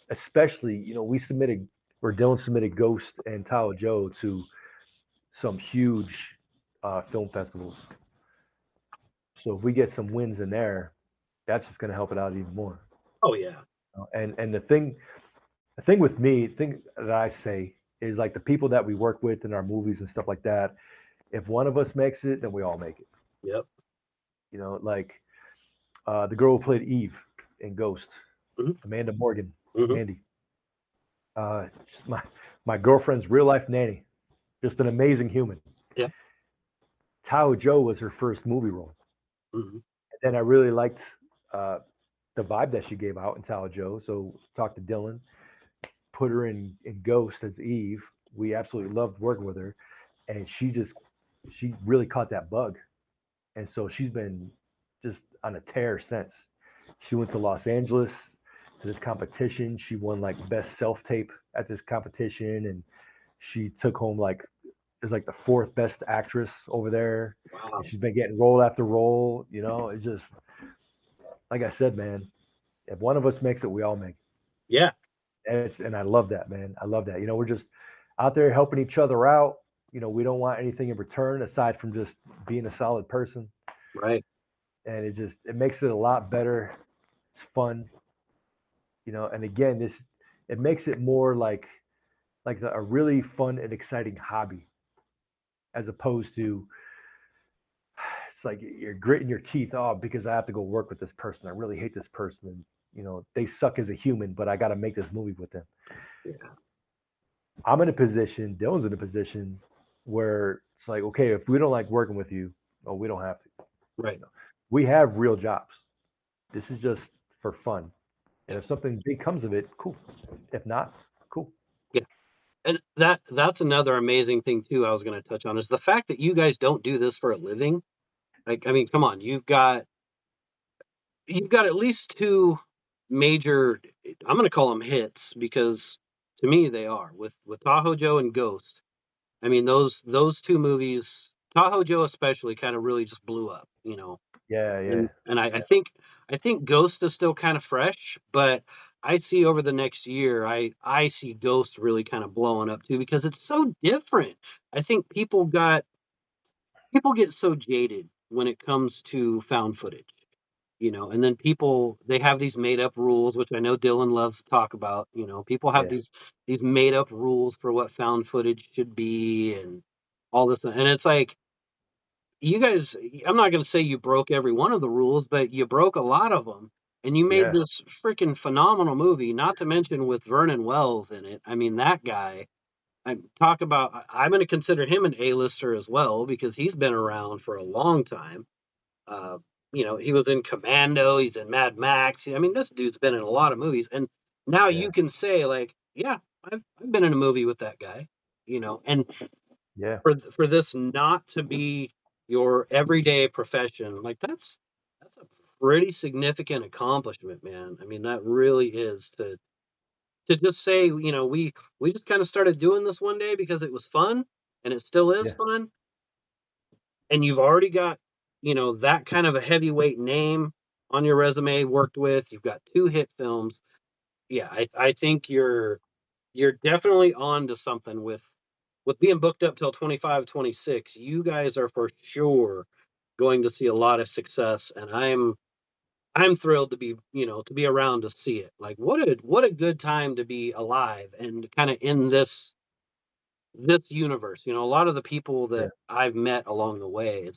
Especially, we submitted or Dylan submitted Ghost and Tahoe Joe to some huge film festivals. So if we get some wins in there, that's just going to help it out even more. Oh yeah. And the thing with me, thing that I say is like the people that we work with in our movies and stuff like that. If one of us makes it, then we all make it. Yep. Like the girl who played Eve in Ghost, Hmm. Amanda Morgan, Hmm. Mandy. She's my girlfriend's real life nanny. Just an amazing human. Yeah. Tahoe Joe was her first movie role, Hmm. and I really liked uh, the vibe that she gave out in Tahoe Joe. So talked to Dylan, put her in Ghost as Eve. We absolutely loved working with her, and she really caught that bug, and so she's been just on a tear since. She went to Los Angeles to this competition. She won like best self tape at this competition, and she took home like is like the fourth best actress over there, and Wow. she's been getting role after role. It's just like I said, man. If one of us makes it, we all make it. Yeah. And I love that, man. I love that. We're just out there helping each other out. We don't want anything in return aside from just being a solid person. Right. And it makes it a lot better. It's fun, And again, this it makes it more like a really fun and exciting hobby as opposed to it's like you're gritting your teeth off because I have to go work with this person. I really hate this person. And, they suck as a human, but I got to make this movie with them. Yeah. I'm in a position, Dylan's in a position where it's like, okay, if we don't like working with you, oh, we don't have to. Right. You know, we have real jobs. This is just for fun. And Yeah. if something big comes of it, cool. If not, cool. Yeah. And that's another amazing thing too I was going to touch on is the fact that you guys don't do this for a living. Like, I mean, come on, you've got at least two major, I'm going to call them hits because to me they are with Tahoe Joe and Ghost. I mean, those two movies, Tahoe Joe especially, kind of really just blew up, Yeah, yeah, and I think Ghost is still kind of fresh, but I see over the next year, I see Ghost really kind of blowing up too because it's so different. I think people get so jaded when it comes to found footage, and then people they have these made up rules, which I know Dylan loves to talk about. People have yeah, these made up rules for what found footage should be and all this, and it's like you guys, I'm not going to say you broke every one of the rules, but you broke a lot of them. And you made yeah, this freaking phenomenal movie, not to mention with Vernon Wells in it. I mean, that guy, I'm going to consider him an A-lister as well because he's been around for a long time. Uh, he was in Commando, he's in Mad Max. I mean, this dude's been in a lot of movies. And now yeah, you can say, like, yeah, I've been in a movie with that guy, and yeah, for this not to be your everyday profession, like that's a pretty significant accomplishment, man. I mean, that really is to just say, we just kind of started doing this one day because it was fun and it still is yeah, fun, and you've already got, that kind of a heavyweight name on your resume worked with. You've got two hit films. Yeah, I think you're definitely on to something with being booked up till 25, 26. You guys are for sure going to see a lot of success, and I'm thrilled to be around to see it. Like, what a good time to be alive and kind of in this universe. A lot of the people yeah, that I've met along the way,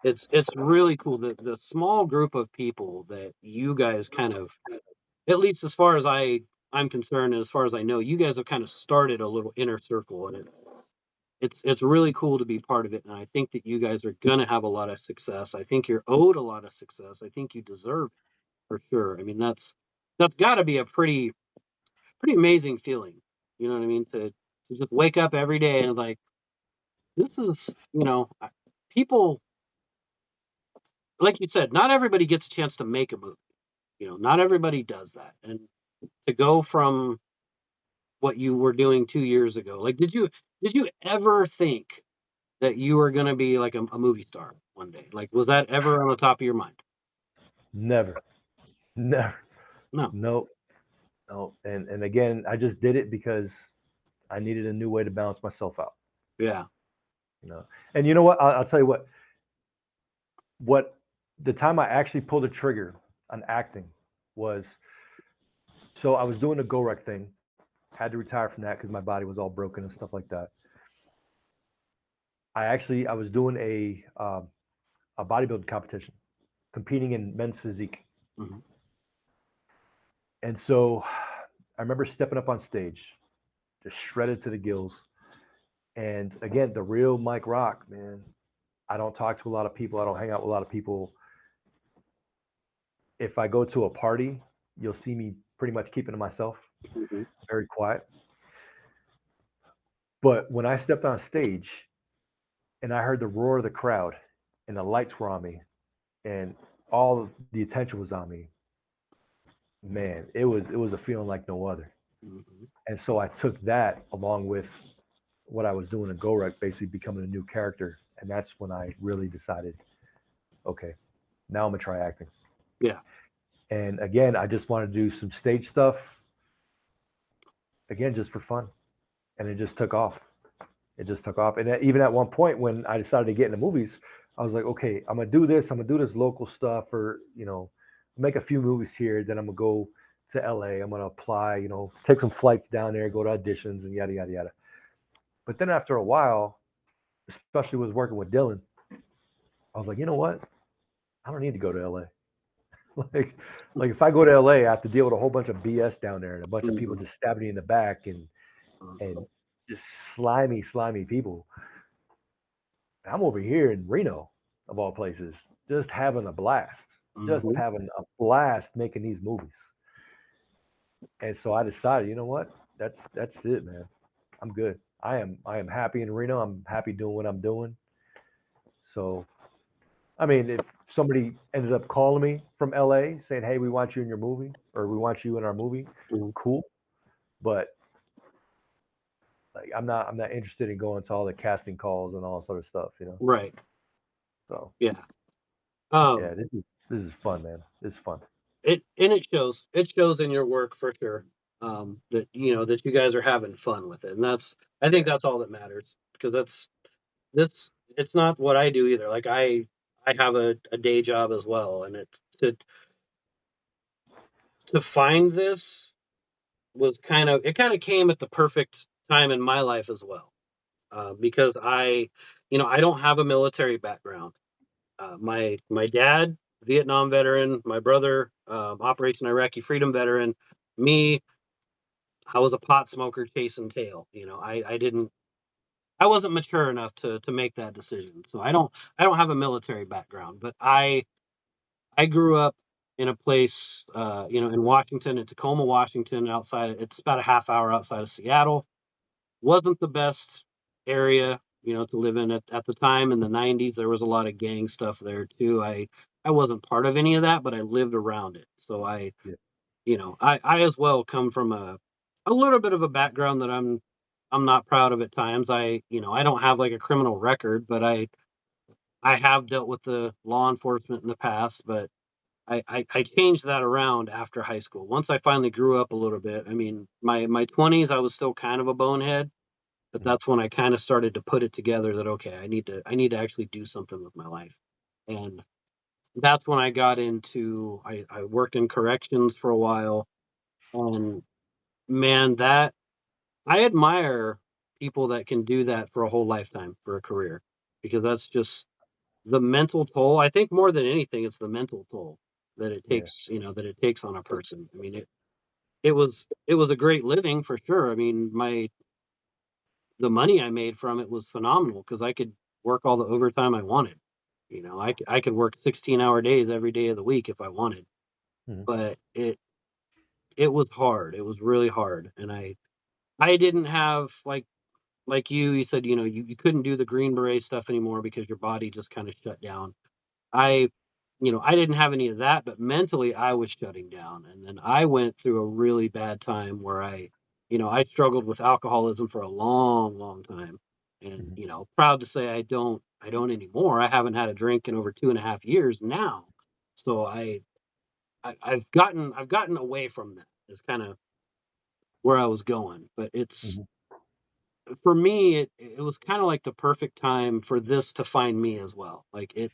it's really cool, the small group of people that you guys kind of, at least as far as I'm concerned, and as far as I know, you guys have kind of started a little inner circle, and it's really cool to be part of it. And I think that you guys are gonna have a lot of success. I think you're owed a lot of success. I think you deserve it for sure. I mean, that's got to be a pretty amazing feeling. You know what I mean? To just wake up every day and like this is people, like you said, not everybody gets a chance to make a movie. Not everybody does that, and to go from what you were doing 2 years ago. Like, did you ever think that you were going to be like a movie star? one day? Like, was that ever on the top of your mind? Never, never, No. no, no. And again, I just did it because I needed a new way to balance myself out. Yeah. You know, and you know what? I'll tell you what the time I actually pulled the trigger on acting was, so I was doing the go rec thing, had to retire from that because my body was all broken and stuff like that. I was doing a bodybuilding competition, competing in men's physique, Hmm. and so I remember stepping up on stage, just shredded to the gills. And again, the real Mike Rock, man. I don't talk to a lot of people. I don't hang out with a lot of people. If I go to a party, you'll see me pretty much keeping to myself, Hmm. very quiet. But when I stepped on stage and I heard the roar of the crowd and the lights were on me and all of the attention was on me, man, it was a feeling like no other. Hmm. And so I took that along with what I was doing in GoRec, basically becoming a new character. And that's when I really decided, okay, now I'm gonna try acting. Yeah. And again, I just wanted to do some stage stuff, again, just for fun. And it just took off. It just took off. And even at one point when I decided to get into movies, I was like, okay, I'm gonna do this. I'm gonna do this local stuff, or make a few movies here. Then I'm gonna go to LA. I'm gonna apply. Take some flights down there, go to auditions, and yada yada yada. But then after a while, especially was working with Dylan, I was like, you know what? I don't need to go to LA. like, like if I go to LA, I have to deal with a whole bunch of BS down there and a bunch of people Hmm. just stabbing me in the back and just slimy people. I'm over here in Reno, of all places, just having a blast, just Hmm. having a blast making these movies. And so I decided, you know what? That's it, man. I'm good. I am happy in Reno. I'm happy doing what I'm doing. So I mean, if somebody ended up calling me from LA saying, "Hey, we want you in your movie," or "We want you in our movie," Hmm. cool. But like, I'm not interested in going to all the casting calls and all this other stuff. Right. So Yeah. yeah, Um, this is fun, man. It's fun. it shows. It shows in your work for sure. That that you guys are having fun with it, and I think Yeah, that's all that matters because this. It's not what I do either. Like I have a day job as well, and to find this was kind of came at the perfect time in my life as well, because I don't have a military background. My dad, Vietnam veteran, my brother, Operation Iraqi Freedom veteran. Me, I was a pot smoker chasing tail. I wasn't mature enough to make that decision. So I don't have a military background, but I grew up in a place, in Washington, in Tacoma, Washington, it's about a half hour outside of Seattle. Wasn't the best area, to live in at the time in the 90s. There was a lot of gang stuff there too. I wasn't part of any of that, but I lived around it. So yeah, I as well come from a little bit of a background that I'm not proud of at times. I don't have like a criminal record, but I have dealt with the law enforcement in the past, but I changed that around after high school. Once I finally grew up a little bit, I mean, my 20s, I was still kind of a bonehead, but mhm, that's when I kind of started to put it together that, okay, I need to actually do something with my life. And that's when I worked in corrections for a while. And man, that I admire people that can do that for a whole lifetime for a career, because that's just the mental toll. I think more than anything, it's the mental toll yeah, that it takes on a person. I mean, it was a great living for sure. I mean, the money I made from it was phenomenal because I could work all the overtime I wanted. I could work 16-hour days every day of the week if I wanted. mhm, But it was hard. It was really hard, and I didn't have like you said, you couldn't do the Green Beret stuff anymore because your body just kind of shut down. I I didn't have any of that, but mentally I was shutting down. And then I went through a really bad time where I struggled with alcoholism for a long, long time. And, mhm, proud to say I don't anymore. I haven't had a drink in over 2.5 years now. So I've gotten away from that. Is kind of where I was going. But it's Mhm. for me, it was kind of like the perfect time for this to find me as well. Like it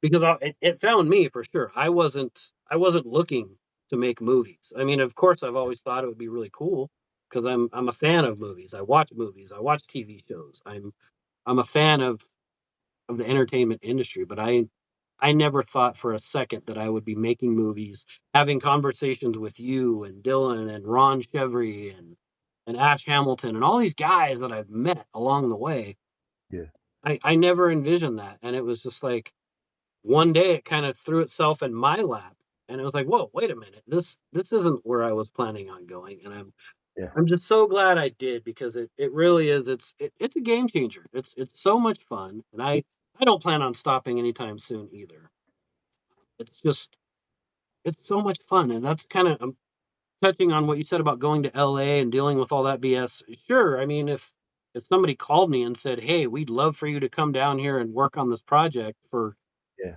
because it found me for sure. I wasn't looking to make movies. I mean, of course, I've always thought it would be really cool because I'm a fan of movies. I watch movies. I watch TV shows. I'm a fan of the entertainment industry, but I never thought for a second that I would be making movies, having conversations with you and Dylan and Ron Chevry and Ash Hamilton and all these guys that I've met along the way. Yeah. I never envisioned that. And it was just like one day it kind of threw itself in my lap. And it was like, whoa, wait a minute. This isn't where I was planning on going. And Yeah. I'm just so glad I did because it really is it's a game changer. It's so much fun. And I don't plan on stopping anytime soon either. It's just it's so much fun. And that's kind of touching on what you said about going to LA and dealing with all that BS. Sure, I mean if somebody called me and said, "Hey, we'd love for you to come down here and work on this project for Yeah.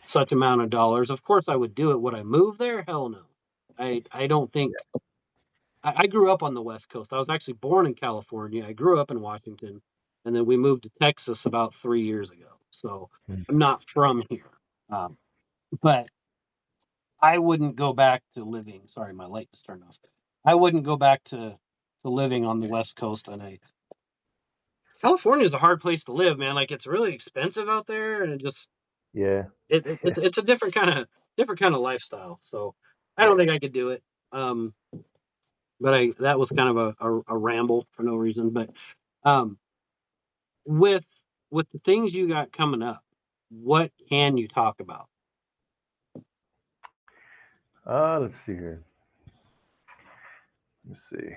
such amount of dollars," of course I would do it. Would I move there? Hell no. I don't think I grew up on the West Coast. I was actually born in California. I grew up in Washington, and then we moved to Texas about 3 years ago. So Mhm. I'm not from here. Um, but I wouldn't go back to living. Sorry, my light just turned off. I wouldn't go back to living on the West Coast. And California is a hard place to live, man. Like it's really expensive out there, and it just Yeah. it's a different kind of lifestyle. So I don't think I could do it. Um, but I that was kind of a ramble for no reason. But um, with with the things you got coming up, what can you talk about? Let's see here. Let's see.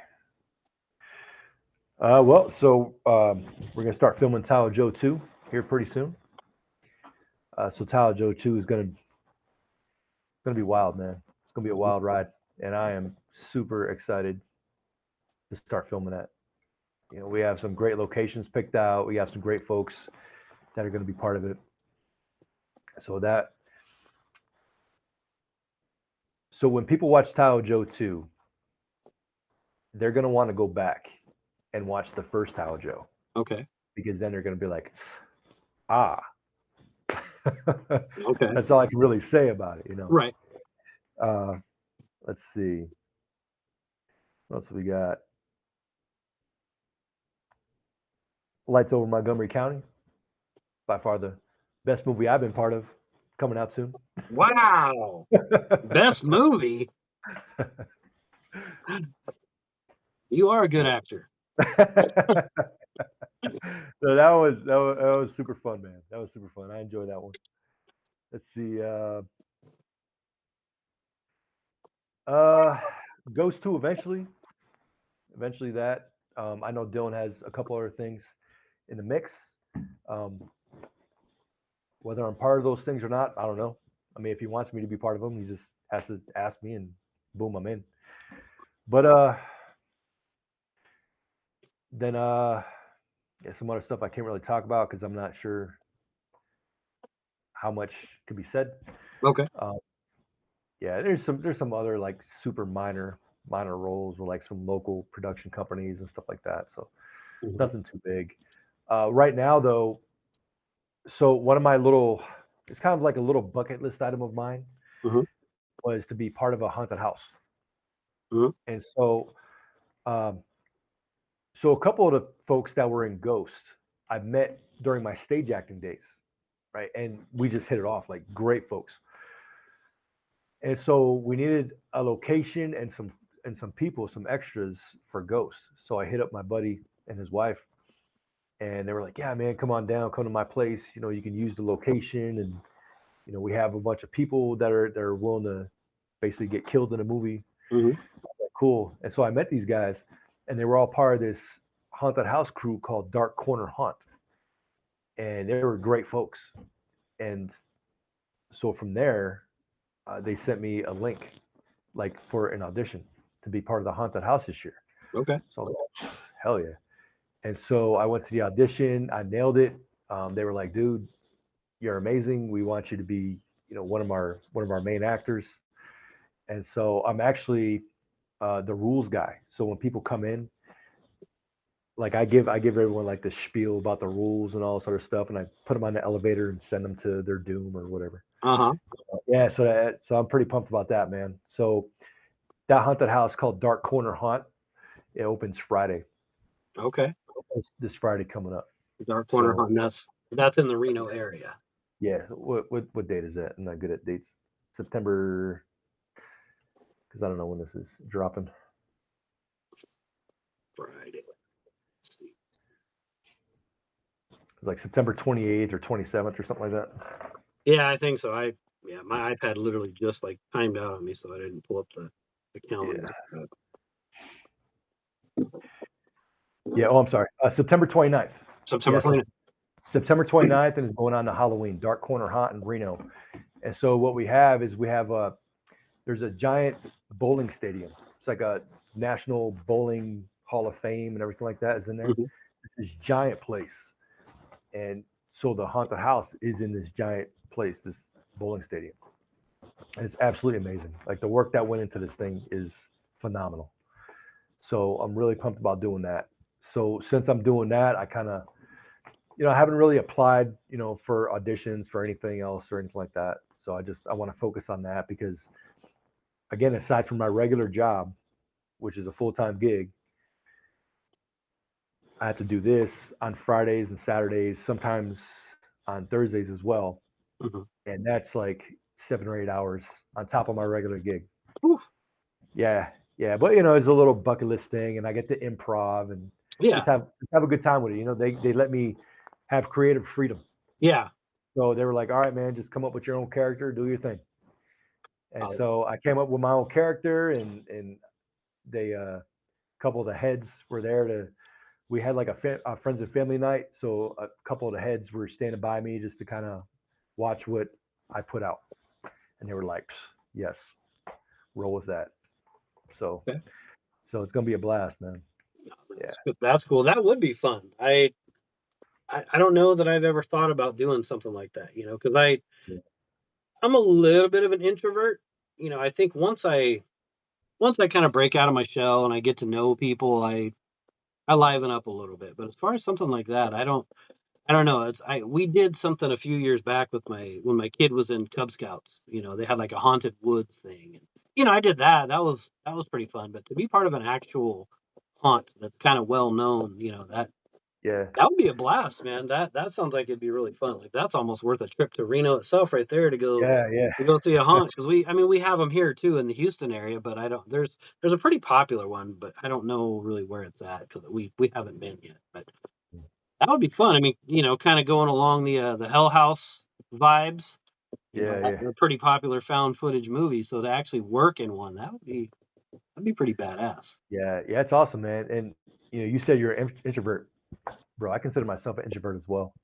We're gonna start filming Tahoe Joe 2 here pretty soon. So Tahoe Joe 2 is gonna be wild, man. It's gonna be a Mhm. wild ride, and I am super excited to start filming that. You know, we have some great locations picked out. We have some great folks that are gonna be part of it. So that so when people watch Tahoe Joe 2, they're gonna want to go back and watch the first Tahoe Joe Okay. because then they're gonna be like, ah. Okay. That's all I can really say about it, you know. Right. Uh, let's see. What else we got? Lights Over Montgomery County, by far the best movie I've been part of, coming out soon. Wow. Best movie. You are a good actor. So that was super fun, man. That was super fun. I enjoyed that one. Let's see. Uh, Ghost 2 eventually. Eventually that. I know Dylan has a couple other things in the mix. Um, whether I'm part of those things or not, I don't know. I mean, if he wants me to be part of them, he just has to ask me, and boom, I'm in. But then yeah, some other stuff I can't really talk about because I'm not sure how much could be said. Okay. Uh, yeah, there's some other like super minor roles with like some local production companies and stuff like that. So Mhm. nothing too big. Right now though, so one of my little, it's kind of like a little bucket list item of mine Mhm. was to be part of a haunted house. Mhm. And um, so a couple of the folks that were in Ghost, I met during my stage acting days, right? And we just hit it off like great folks. And so we needed a location and some people, some extras for Ghost. So I hit up my buddy and his wife, and they were like, "Yeah, man, come on down, come to my place. You know, you can use the location, and we have a bunch of people that are willing to basically get killed in a movie. Mhm. Like, cool." And so I met these guys, and they were all part of this haunted house crew called Dark Corner Haunt, and they were great folks. And so from there, they sent me a link like for an audition to be part of the haunted house this year. Okay. So I was like, hell yeah. And so I went to the audition. I nailed it. They were like, dude, you're amazing. We want you to be, one of our main actors. And so I'm actually the rules guy. So when people come in, like I give everyone like the spiel about the rules and all sort of stuff, and I put them on the elevator and send them to their doom or whatever. Uh-huh. Yeah, so I'm pretty pumped about that, man. So that haunted house called Dark Corner Haunt, it opens Friday. Okay. It's this Friday coming up. Dark Corner So Hunt. That's in the Reno area. yeah, what date is that? I'm not good at dates. September, because I don't know when this is dropping. Friday. Let's see. It's like September 28th or 27th or something like that. Yeah, I think so. My iPad literally just like timed out on me, so I didn't pull up the Yeah. calendar. But Yeah. Oh, I'm sorry. September 29th. September Yeah. So 20th. September 29th, and it's going on to Halloween. Dark Corner Haunt in Reno. And so what we have is we have there's a giant bowling stadium. It's like a National Bowling Hall of Fame and everything like that is in there. Mhm. It's this giant place, and so the haunted house is in this giant place, this bowling stadium. And it's absolutely amazing. Like the work that went into this thing is phenomenal. So I'm really pumped about doing that. So since I'm doing that, I kind of, I haven't really applied, for auditions for anything else or anything like that. So I want to focus on that because, again, aside from my regular job, which is a full time gig, I have to do this on Fridays and Saturdays, sometimes on Thursdays as well. Mhm. And that's like 7 or 8 hours on top of my regular gig. Whew. Yeah, yeah, but it's a little bucket list thing, and I get to improv and Yeah. just have a good time with it. They let me have creative freedom, Yeah. so they were like, "All right, man, just come up with your own character, do your thing." And Oh, so I came up with my own character, and they a couple of the heads were there to. We had like a friends and family night, so a couple of the heads were standing by me just to kind of watch what I put out, and they were like, "Yes, roll with that." So okay. so it's gonna be a blast, man. Yeah. That's cool. That would be fun. I don't know that I've ever thought about doing something like that, because I'm a little bit of an introvert. I think once I kind of break out of my shell and I get to know people, I liven up a little bit. But as far as something like that, I don't know. We did something a few years back with when my kid was in Cub Scouts. They had like a haunted woods thing, and I did that. That was pretty fun. But to be part of an actual haunt that's kind of well known, Yeah. that would be a blast, man. That sounds like it'd be really fun. Like that's almost worth a trip to Reno itself, right there, to go Yeah, yeah, see a haunt. Because we have them here too in the Houston area, but I don't. There's a pretty popular one, but I don't know really where it's at because we haven't been yet. But that would be fun. I mean, kind of going along the Hell House vibes. yeah, That's yeah, a pretty popular found footage movie. So to actually work in one, that'd be pretty badass. yeah, yeah. It's awesome, man. And you said you're an introvert, bro. I consider myself an introvert as well.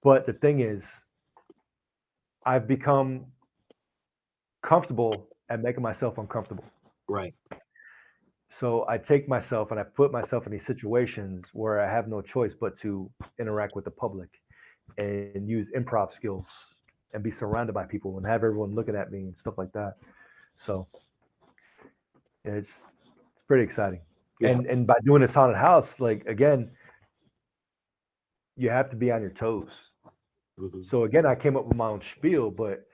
But the thing is, I've become comfortable at making myself uncomfortable. Right. So I take myself and I put myself in these situations where I have no choice but to interact with the public and use improv skills and be surrounded by people and have everyone looking at me and stuff like that. So yeah, it's pretty exciting. Yeah. And by doing this haunted house, like again, you have to be on your toes. Hmm. So again, I came up with my own spiel, but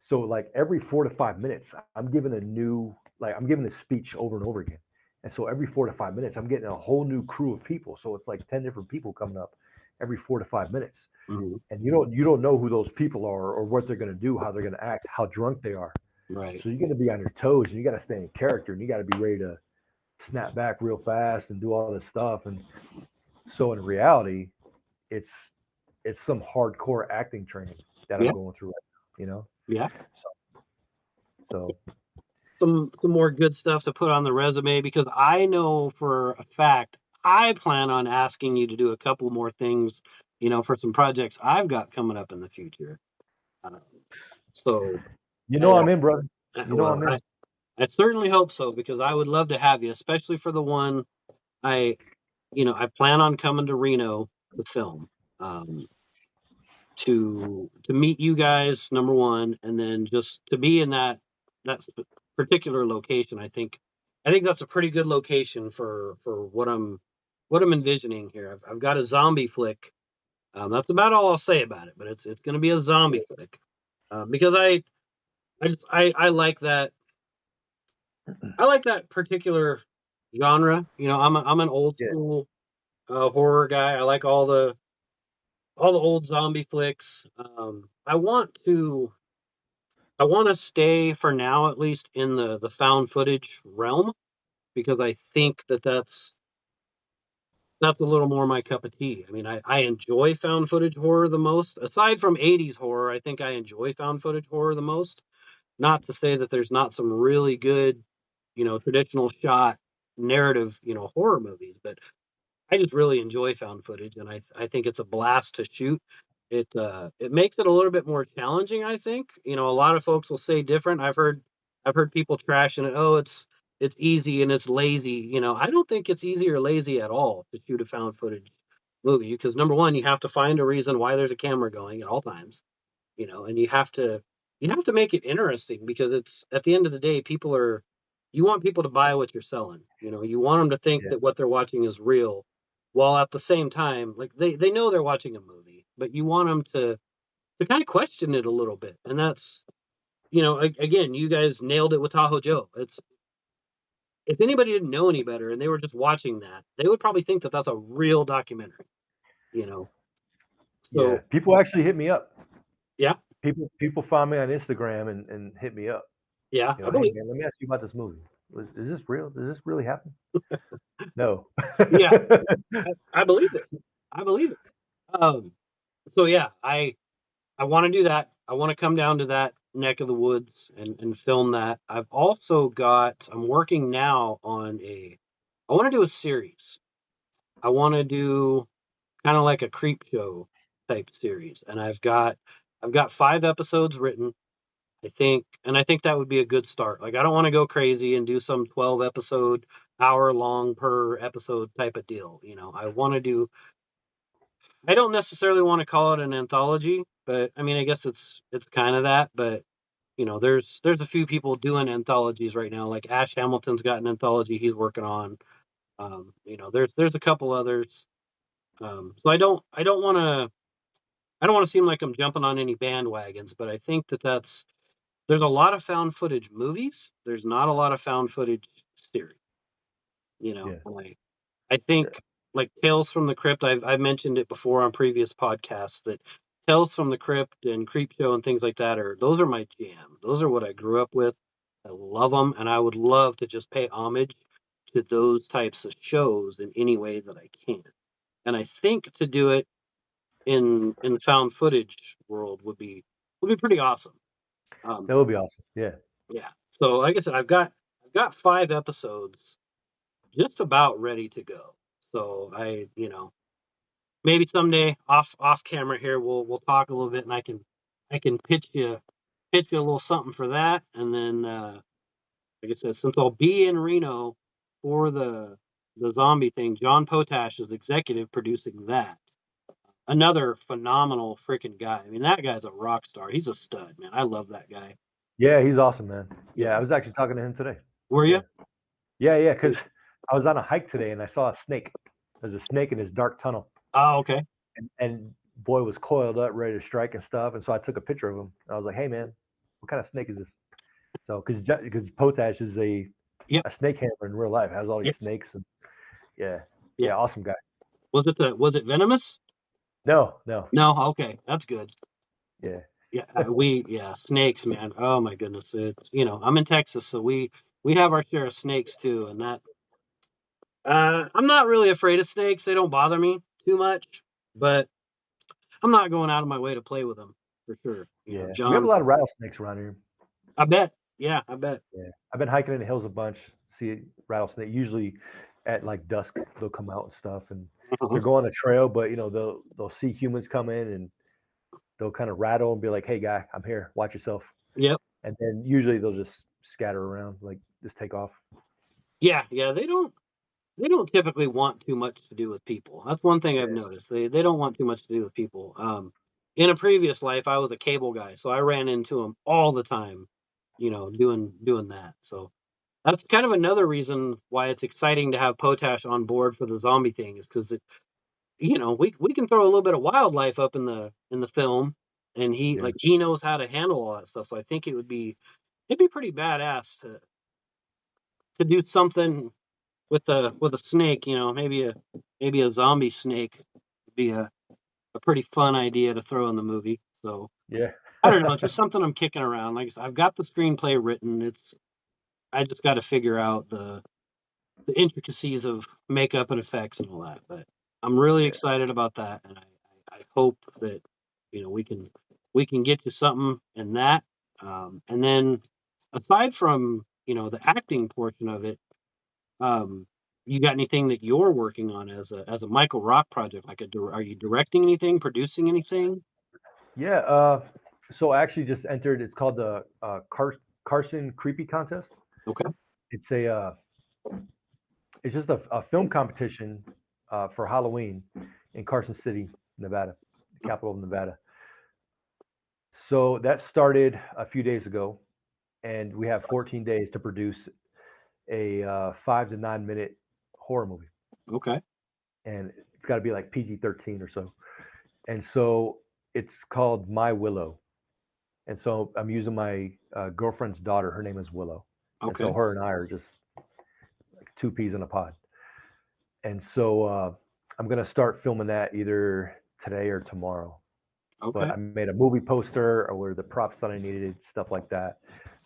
so like every 4 to 5 minutes, I'm giving a speech over and over again. And so every 4 to 5 minutes, I'm getting a whole new crew of people. So it's like 10 different people coming up every 4 to 5 minutes. Hmm. And you don't know who those people are or what they're gonna do, how they're gonna act, how drunk they are. Right. So you're gonna be on your toes and you gotta stay in character and you gotta be ready to snap back real fast and do all this stuff. And so in reality, it's it's some hardcore acting training that I'm Yeah. going through right now. Yeah. So Some more good stuff to put on the resume because I know for a fact I plan on asking you to do a couple more things, for some projects I've got coming up in the future. Uh, so, I, I'm in, brother. I'm well, in. I certainly hope so because I would love to have you, especially for the one I, I plan on coming to Reno to film. Um, to meet you guys, number one, and then just to be in that particular location. I think that's a pretty good location for what I'm envisioning here. I've got a zombie flick. That's about all I'll say about it, but it's going to be a zombie flick because I like that. I like that particular genre. I'm an old Yeah. school horror guy. I like all the old zombie flicks. I want to stay for now at least in the found footage realm because I think that's a little more my cup of tea. I mean, I enjoy found footage horror the most. Aside from 80s horror, I think I enjoy found footage horror the most. Not to say that there's not some really good, traditional shot narrative, horror movies, but I just really enjoy found footage, and I think it's a blast to shoot. It makes it a little bit more challenging. I think a lot of folks will say different. I've heard people trashing it. Oh, it's easy and it's lazy. I don't think it's easy or lazy at all to shoot a found footage movie because number one, you have to find a reason why there's a camera going at all times, and you have to make it interesting because it's at the end of the day, you want people to buy what you're selling. You want them to think Yeah. that what they're watching is real, while at the same time, like they know they're watching a movie, but you want them to kind of question it a little bit. And that's, again, you guys nailed it with Tahoe Joe. It's If anybody didn't know any better and they were just watching that, they would probably think that that's a real documentary, you know. Yeah. So People actually hit me up. yeah, People find me on Instagram and hit me up. yeah, I Hey believe. man, let me ask you about this movie. Is this real? Does this really happen? No. Yeah, I believe it. I believe it. Um, so yeah, I want to do that. I want to come down to that neck of the woods and film that. I'm working now I want to do a series. I want to do kind of like a creep show type series. And I've got 5 episodes written, and I think that would be a good start. Like, I don't want to go crazy and do some 12 episode, hour long per episode type of deal. I don't necessarily want to call it an anthology, but I mean, I guess it's kind of that. But there's a few people doing anthologies right now. Like Ash Hamilton's got an anthology he's working on. There's a couple others. So I don't want to seem like I'm jumping on any bandwagons, but I think there's a lot of found footage movies. There's not a lot of found footage series. Yeah. Like I think like Tales from the Crypt. I've mentioned it before on previous podcasts that Tales from the Crypt and Creepshow and things like that those are my jam. Those are what I grew up with. I love them, and I would love to just pay homage to those types of shows in any way that I can. And I think to do it in the found footage world would be pretty awesome. Um, That would be awesome. Yeah. yeah. So like I said, I've got 5 episodes just about ready to go. So maybe someday off camera here we'll talk a little bit and I can pitch you a little something for that. And then like I said, since I'll be in Reno for the zombie thing, John Potash is executive producing that. Another phenomenal freaking guy. I mean, that guy's a rock star. He's a stud, man. I love that guy. Yeah, he's awesome, man. Yeah. Yeah, I was actually talking to him today. Were you? Yeah. Yeah, yeah, because I was on a hike today and I saw a snake. There's a snake in this dark tunnel. Oh, okay. And boy was coiled up, ready to strike and stuff. And so I took a picture of him. I was like, "Hey, man, what kind of snake is this?" So, because Potash is Yep. a snake handler in real life, has all these Yep. snakes, and yeah, Yep. yeah, awesome guy. Was it venomous? No, no, No. Okay, that's good. yeah, Yeah, snakes, man. Oh my goodness. I'm in Texas, so we have our share of snakes too, and that I'm not really afraid of snakes. They don't bother me too much, but I'm not going out of my way to play with them for sure. yeah. We have a John. lot of rattlesnakes around here. I bet. Yeah, I bet. Yeah, I've been hiking in the hills a bunch. See rattlesnake. Usually at like dusk, they'll come out and stuff, and Uh-huh. they're going a trail. But they'll see humans come in, and they'll kind of rattle and be like, "Hey, guy, I'm here. Watch yourself." Yep. And then usually they'll just scatter around, like just take off. Yeah, yeah. They don't typically want too much to do with people. That's one thing I've Yeah, noticed. They don't want too much to do with people. in a previous life, I was a cable guy, so I ran into them all the time, doing that. So that's kind of another reason why it's exciting to have Potash on board for the zombie thing, is because we can throw a little bit of wildlife up in the film, and Yeah. he knows how to handle all that stuff. So I think it'd be pretty badass to do something with a snake, maybe a zombie snake would be a pretty fun idea to throw in the movie. So Yeah. I don't know, it's just something I'm kicking around. Like I said, I've got the screenplay written. I just got to figure out the intricacies of makeup and effects and all that. But I'm really Yeah. excited about that, and I hope that we can get to something in that. And then aside from the acting portion of it, um, you got anything that you're working on as a Michael Rock project? Are you directing anything, producing anything? Yeah. So I actually just entered. It's called the Carson Creepy Contest. Okay, It's it's just a film competition for Halloween in Carson City, Nevada, the capital of Nevada. So that started a few days ago, and we have 14 days to produce a 5 to 9 minute horror movie, okay, and it's got to be like PG-13 or so. And so it's called My Willow. And so I'm using my girlfriend's daughter. Her name is Willow, and so okay, her and I are just like two peas in a pod. And so I'm gonna start filming that either today or tomorrow. But okay. I made a movie poster or the props that I needed, stuff like that.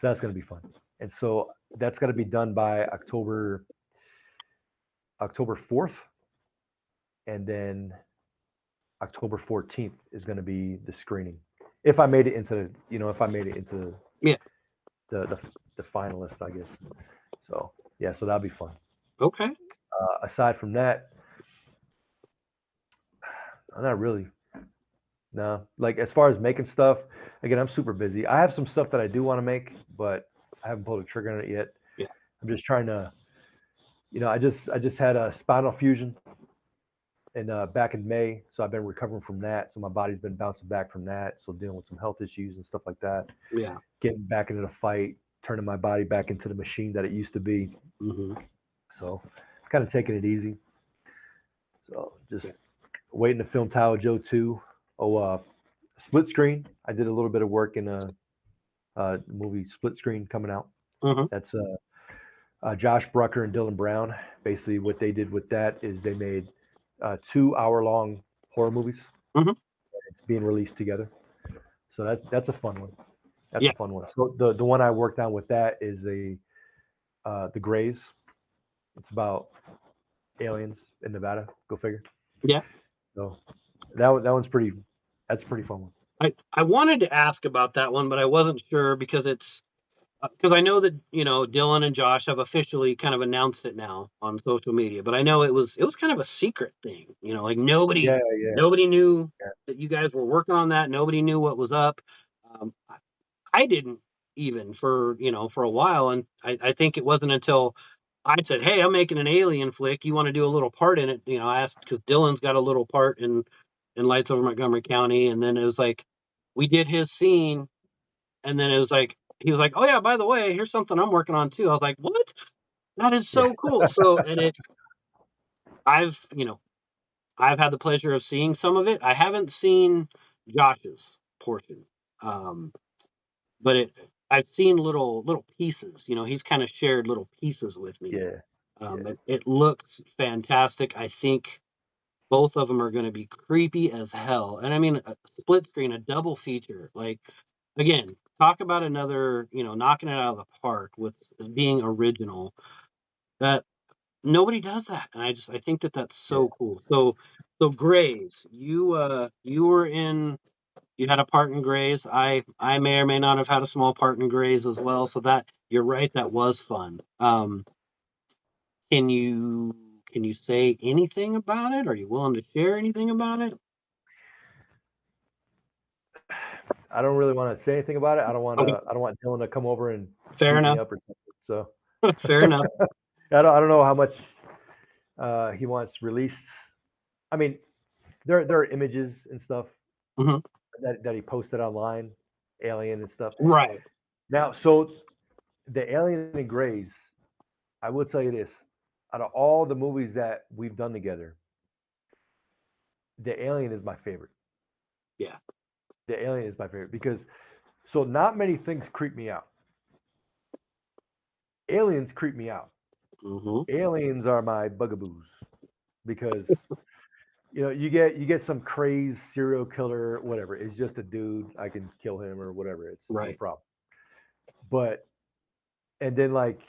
So that's gonna be fun. And so that's gonna be done by October 4th, and then October 14th is gonna be the screening. If I made it into if I made it into Yeah, the the finalist, I guess. So yeah, so that'll be fun. okay. Aside from that, not really. No, like as far as making stuff, again, I'm super busy. I have some stuff that I do want to make, but I haven't pulled a trigger on it yet. Yeah, I'm just trying to, I just had a spinal fusion in back in May, so I've been recovering from that. So my body's been bouncing back from that. So dealing with some health issues and stuff like that. yeah. Getting back into the fight, turning my body back into the machine that it used to be. Hmm. So kind of taking it easy. So just Yeah. waiting to film Tahoe Joe 2. Oh, split screen. I did a little bit of work in a movie Split Screen coming out. Hmm. That's Josh Brucker and Dylan Brown. Basically, what they did with that is they made 2 hour-long horror movies. Hmm. It's being released together, so that's a fun one. That's Yeah, a fun one. So the one I worked on with that is the Grays. It's about aliens in Nevada. Go figure. yeah. So that one's pretty. That's a pretty fun one. I wanted to ask about that one, but I wasn't sure because I know that Dylan and Josh have officially kind of announced it now on social media, but I know it was kind of a secret thing. Like Yeah, yeah, nobody knew yeah, that you guys were working on that. Nobody knew what was up. I didn't even for a while, and I think it wasn't until I said, "Hey, I'm making an alien flick. You want to do a little part in it?" I asked because Dylan's got a little part in Lights Over Montgomery County, and then it was like we did his scene, and then it was like he was like, "Oh yeah, by the way, here's something I'm working on too." I was like, "What? That is yeah. so cool!" So and it, I've I've had the pleasure of seeing some of it. I haven't seen Josh's portion. Um, but I've seen little pieces. He's kind of shared little pieces with me. Yeah, yeah, It looks fantastic. I think both of them are going to be creepy as hell. And I mean, a split screen, a double feature. Like again, talk about another, knocking it out of the park with being original. That nobody does that, and I think that that's yeah. so cool. So Grays, you were in you had a part in Grays. I may or may not have had a small part in Grays as well. So that you're right, that was fun. Can you say anything about it? Are you willing to share anything about it? I don't really want to say anything about it. Okay, I don't want Dylan to come over and fair beat me enough. up or something. So Fair enough. I don't know how much he wants released. I mean, there are images and stuff Hmm. that he posted online, Alien and stuff. Right. Now, so the Alien and Grays, I will tell you this: out of all the movies that we've done together, the Alien is my favorite. Yeah. The Alien is my favorite because so not many things creep me out. Aliens creep me out. Hmm. Aliens are my bugaboos because you get some crazed serial killer, whatever. It's just a dude. I can kill him or whatever. It's no Right. problem. But and then like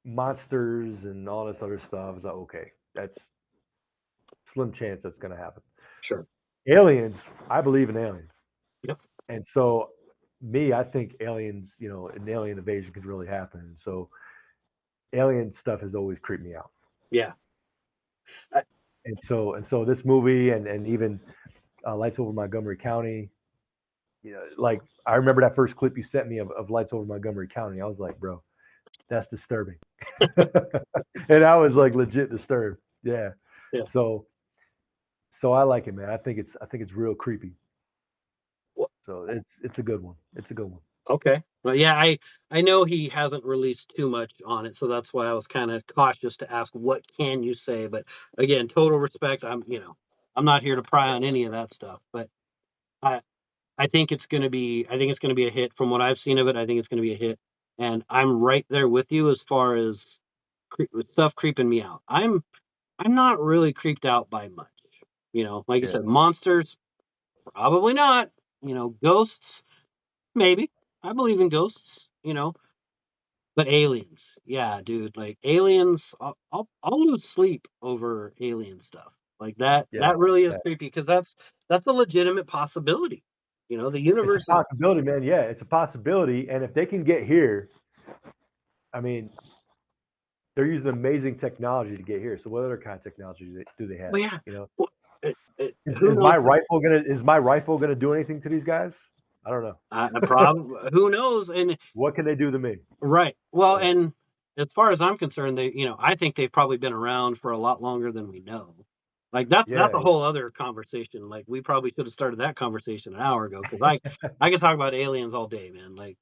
monsters and all this other stuff is like okay, that's slim chance that's gonna happen. Sure. Aliens, I believe in aliens, Yep. and so me, I think aliens, an alien invasion could really happen. So alien stuff has always creeped me out. Yeah. I, And so this movie and even Lights Over Montgomery County, like I remember that first clip you sent me of Lights Over Montgomery County. I was like, bro, that's disturbing, and I was like legit disturbed. Yeah. yeah. So so I like it, man. I think it's real creepy. Well, So it's a good one. It's a good one. okay. Well, yeah, I know he hasn't released too much on it, so that's why I was kind of cautious to ask what can you say. But again, total respect. I'm not here to pry on any of that stuff, but I I think it's going to be a hit from what I've seen of it. I think it's going to be a hit, and I'm right there with you as far as with stuff creeping me out. I'm not really creeped out by much. Like I Yeah. said, monsters probably not. Ghosts maybe. I believe in ghosts. But aliens, yeah, dude. Like aliens, I'll lose sleep over alien stuff like that. Yeah. That really is Yeah. creepy because that's a legitimate possibility. The It's a universe is possibility, man. Yeah, it's a possibility. And if they can get here, I mean, they're using amazing technology to get here. So what other kind of technology do they have? well, yeah. Well, who Is knows? my rifle gonna do anything to these guys? I don't know. I probably who knows? And What can they do to me? right. Well, Yeah, and as far as I'm concerned, I think they've probably been around for a lot longer than we know. Like that's yeah, a whole other conversation. Like we probably should have started that conversation an hour ago because I could talk about aliens all day, man. Like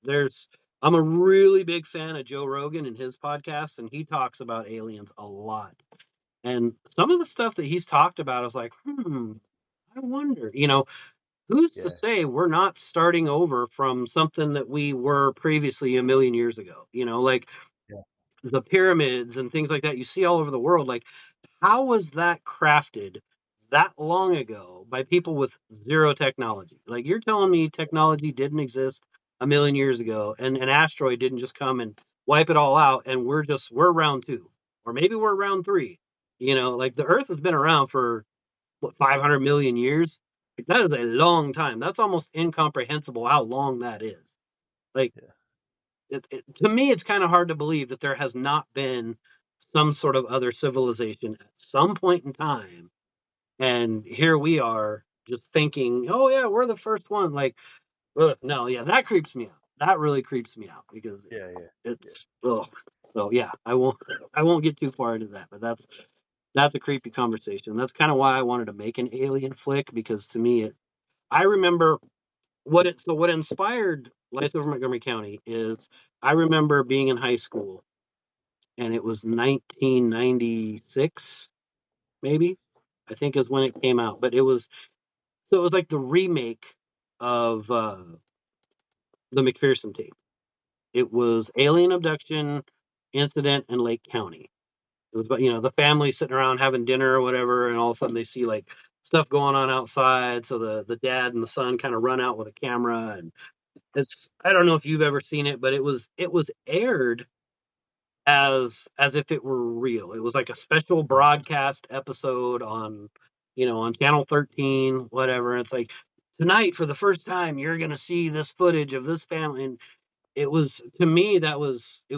I'm a really big fan of Joe Rogan and his podcast, and he talks about aliens a lot. And some of the stuff that he's talked about, I was like, I wonder. Who's to yeah, say we're not starting over from something that we were previously a million years ago? Like yeah, the pyramids and things like that you see all over the world. Like, how was that crafted that long ago by people with zero technology? Like, you're telling me technology didn't exist a million years ago and an asteroid didn't just come and wipe it all out and we're round two or maybe we're round three. Like the Earth has been around for what 500 million years. Like that is a long time. That's almost incomprehensible how long that is. Like yeah, to me, it's kind of hard to believe that there has not been some sort of other civilization at some point in time, and here we are just thinking, oh yeah, we're the first one. Like, ugh, no, yeah, that creeps me out. That really creeps me out because yeah, yeah, yeah, it's ugh. So yeah, I won't get too far into that, but that's a creepy conversation. That's kind of why I wanted to make an alien flick because to me, I remember what inspired Lights Over Montgomery County is I remember being in high school and it was 1996 maybe I think is when it came out, but it was like the remake of the McPherson tape. It was alien abduction incident in Lake County. It was about the family sitting around having dinner or whatever, and all of a sudden they see like stuff going on outside. So the dad and the son kind of run out with a camera, and it's I don't know if you've ever seen it, but it was aired as if it were real. It was like a special broadcast episode on channel 13, whatever. It's like tonight for the first time you're gonna see this footage of this family, and it was to me it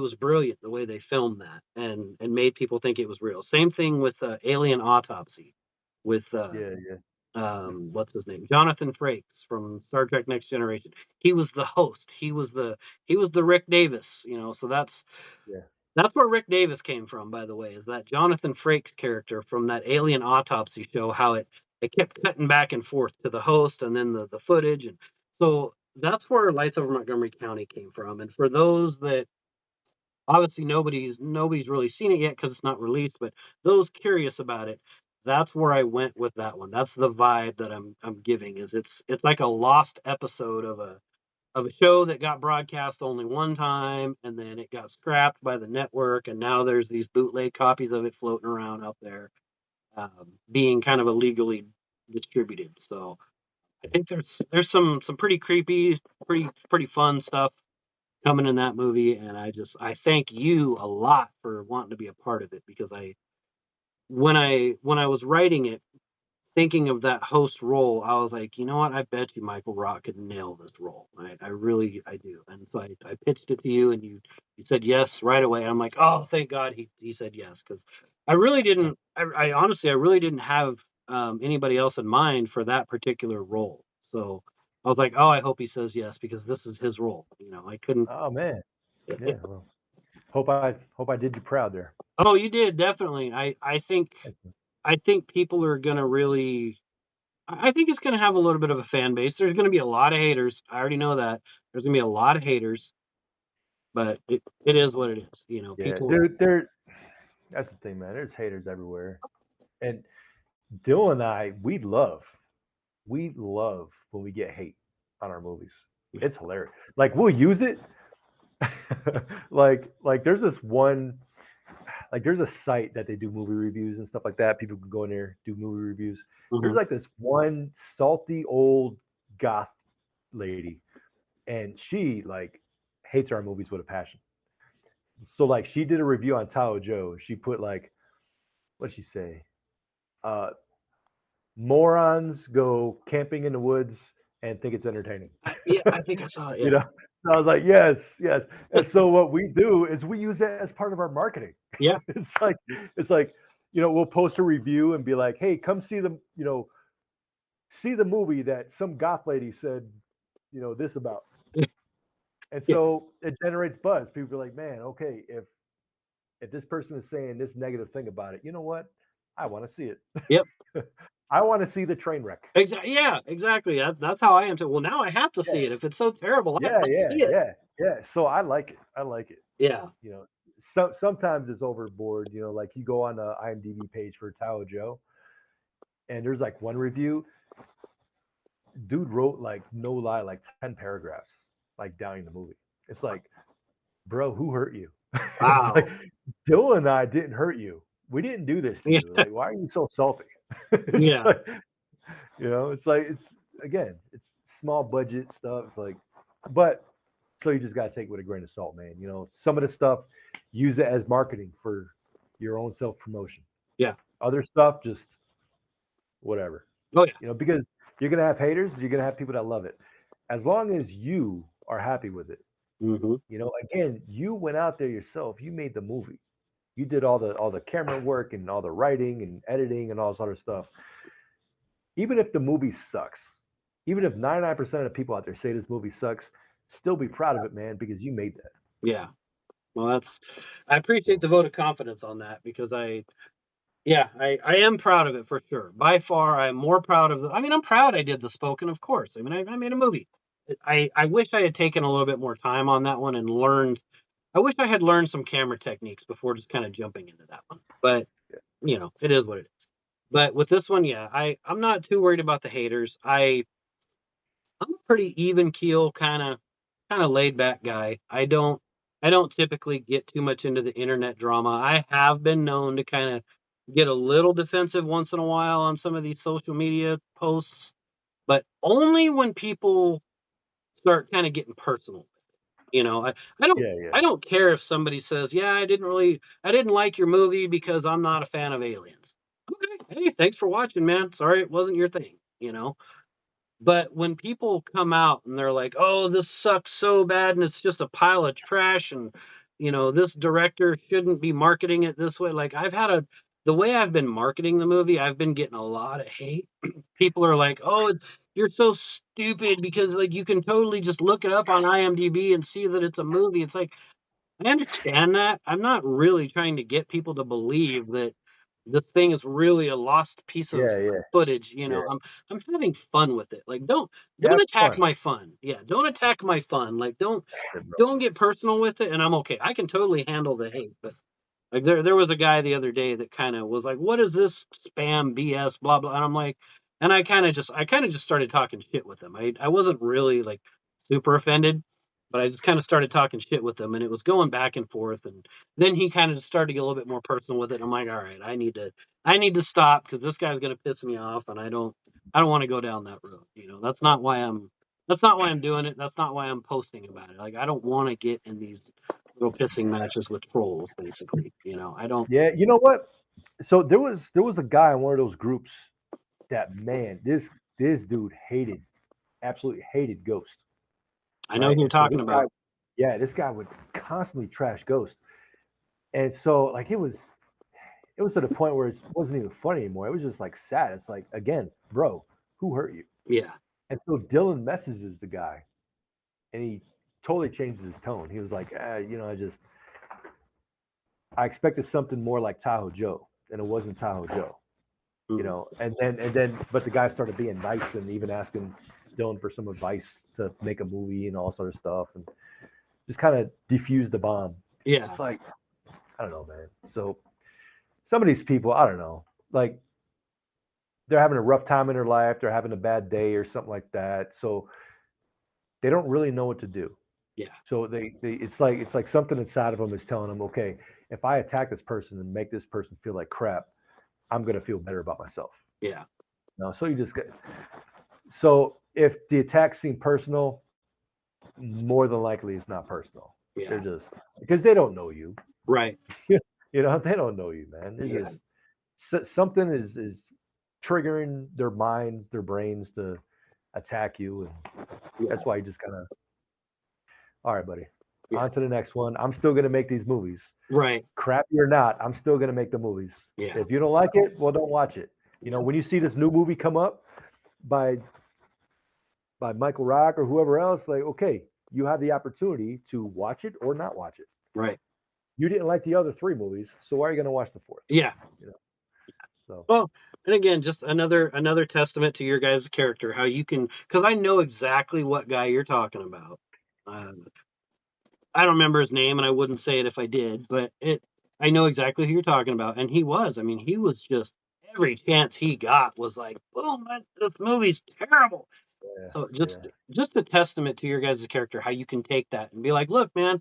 was brilliant the way they filmed that and made people think it was real. Same thing with Alien Autopsy with yeah, yeah, what's his name? Jonathan Frakes from Star Trek Next Generation. He was the host. He was the Rick Davis, so yeah, that's where Rick Davis came from, by the way, is that Jonathan Frakes character from that Alien Autopsy show, how they kept cutting back and forth to the host and then the footage. And so that's where Lights Over Montgomery County came from. And for those that obviously nobody's really seen it yet because it's not released, but those curious about it, that's where I went with that one. That's the vibe that I'm giving. Is it's like a lost episode of a show that got broadcast only one time and then it got scrapped by the network, and now there's these bootleg copies of it floating around out there, being kind of illegally distributed. So I think there's some pretty creepy, pretty fun stuff coming in that movie, and I thank you a lot for wanting to be a part of it, because when I was writing it, thinking of that host role, I was like, you know what? I bet you Michael Rock could nail this role. I really I do. And so I pitched it to you, and you said yes right away. I'm like, oh, thank God he said yes, because I really didn't. I honestly I really didn't have anybody else in mind for that particular role. So I was like, oh, I hope he says yes, because this is his role. I couldn't. Oh man, yeah. Well, hope I did you proud there. Oh, you did, definitely. I think people are gonna really. I think it's going to have a little bit of a fan base. There's going to be a lot of haters. I already know that. There's going to be a lot of haters, but it is what it is. Yeah, People. dude, that's the thing, man. There's haters everywhere, and Dill and I, we love when we get hate on our movies. It's hilarious. Like we'll use it. like there's this one, like there's a site that they do movie reviews and stuff like that. People can go in there, do movie reviews. There's Mhm. like this one salty old goth lady, and she like hates our movies with a passion. So like she did a review on Tahoe Joe. She put like, what'd she say? Uh, Morons go camping in the woods and think it's entertaining. Yeah, I think I saw it. you Yeah. know, so I was like, yes, yes. And so what we do is we use that as part of our marketing. Yeah. it's like, we'll post a review and be like, hey, come see the movie that some goth lady said, this about. And Yeah. so it generates buzz. People are like, man, okay, if this person is saying this negative thing about it, you know what? I want to see it. Yep. I want to see the train wreck. Exactly. Yeah. Exactly. That's how I am too. Well, now I have to see Yeah, it. If it's so terrible, I yeah, must yeah, see it. yeah, yeah. So I like it. I like it. Yeah. You know, sometimes it's overboard. Like you go on the IMDb page for Tahoe Joe, and there's like one review. Dude wrote like no lie, like 10 paragraphs, like downing the movie. It's like, bro, who hurt you? It's like Wow. Dylan and I didn't hurt you. We didn't do this to Yeah. you. Like, why are you so salty? it's Yeah. like, it's like it's small budget stuff. It's like, but so you just gotta take it with a grain of salt, man. Some of the stuff, use it as marketing for your own self promotion. Yeah. Other stuff, just whatever. Oh yeah. Because you're gonna have haters, you're gonna have people that love it. As long as you are happy with it, Hmm. again, you went out there yourself, you made the movie. You did all the camera work and all the writing and editing and all this other stuff. Even if the movie sucks, even if 99% of the people out there say this movie sucks, still be proud of it, man, because you made that. Yeah. Well, I appreciate So, the vote of confidence on that, because yeah, I am proud of it for sure. By far, I'm more proud of I mean, I'm proud I did the spoken, of course. I mean, I made a movie. I wish I had taken a little bit more time on that one and learned. I wish I had learned some camera techniques before just kind of jumping into that one. But yeah, it is what it is. But with this one, yeah, I'm not too worried about the haters. I'm a pretty even keel kind of laid back guy. I don't typically get too much into the internet drama. I have been known to kind of get a little defensive once in a while on some of these social media posts, but only when people start kind of getting personal. I don't yeah, yeah, I don't care if somebody says, "Yeah, I didn't like your movie because I'm not a fan of aliens." Okay, hey, thanks for watching, man. Sorry it wasn't your thing. But when people come out and they're like, "Oh, this sucks so bad and it's just a pile of trash, and this director shouldn't be marketing it this way." Like, the way I've been marketing the movie, I've been getting a lot of hate. People are like, "Oh, you're so stupid because like you can totally just look it up on IMDb and see that it's a movie." It's like, I understand that. I'm not really trying to get people to believe that this thing is really a lost piece of Yeah, yeah, footage. yeah. I'm having fun with it. Like, Yeah, don't have attack fun. my fun. Yeah, don't attack my fun. Like, Shit, bro. don't get personal with it. And I'm okay. I can totally handle the hate. But like, there was a guy the other day that kind of was like, "What is this spam BS?" Blah blah. And I'm like, and I kind of just started talking shit with him. I wasn't really like super offended, but I just kind of started talking shit with him, and it was going back and forth. And then he kind of just started to get a little bit more personal with it. I'm like, all right, I need to stop because this guy's gonna piss me off, and I don't want to go down that road. That's not why I'm doing it. That's not why I'm posting about it. Like, I don't want to get in these little pissing matches with trolls, basically. I don't. Yeah, you know what? So there was a guy in one of those groups that, man, this dude hated, absolutely hated Ghost, I know right? who you're And so talking this guy, about. yeah, this guy would constantly trash Ghost, and so like it was to the point where it wasn't even funny anymore. It was just like sad. It's like, again, bro, who hurt you? Yeah, And so Dylan messages the guy, and he totally changes his tone. He was like, I expected something more like Tahoe Joe, and it wasn't Tahoe Joe. mm, But the guy started being nice and even asking Dylan for some advice to make a movie and all sort of stuff, and just kind of defused the bomb. yeah, It's like, I don't know, man. So some of these people, I don't know, like they're having a rough time in their life, they're having a bad day or something like that, so they don't really know what to do. yeah, So it's like something inside of them is telling them, okay, if I attack this person and make this person feel like crap, I'm gonna feel better about myself. yeah, No, so you just get so if the attacks seem personal, more than likely it's not personal. They're yeah. just because they don't know you. Right. They don't know you, man. They're Yeah, just something is triggering their minds, their brains to attack you, and yeah, that's why you just kind of, all right, buddy, yeah. on to the next one. I'm still gonna make these movies, Right. crappy or not. I'm still gonna make the movies. Yeah. If you don't like it, well, don't watch it. Yep. When you see this new movie come up by Michael Rock or whoever else, like, okay, you have the opportunity to watch it or not watch it. Right. You didn't like the other three movies, so why are you going to watch the fourth? Yeah. You know, so Well, and again, just another testament to your guys' character, how you can, because I know exactly what guy you're talking about. Um, I don't remember his name, and I wouldn't say it if I did, but I know exactly who you're talking about, and he was. I mean, he was just every chance he got was like, boom, this movie's terrible. yeah, So yeah, just a testament to your guys' character, how you can take that and be like, look, man,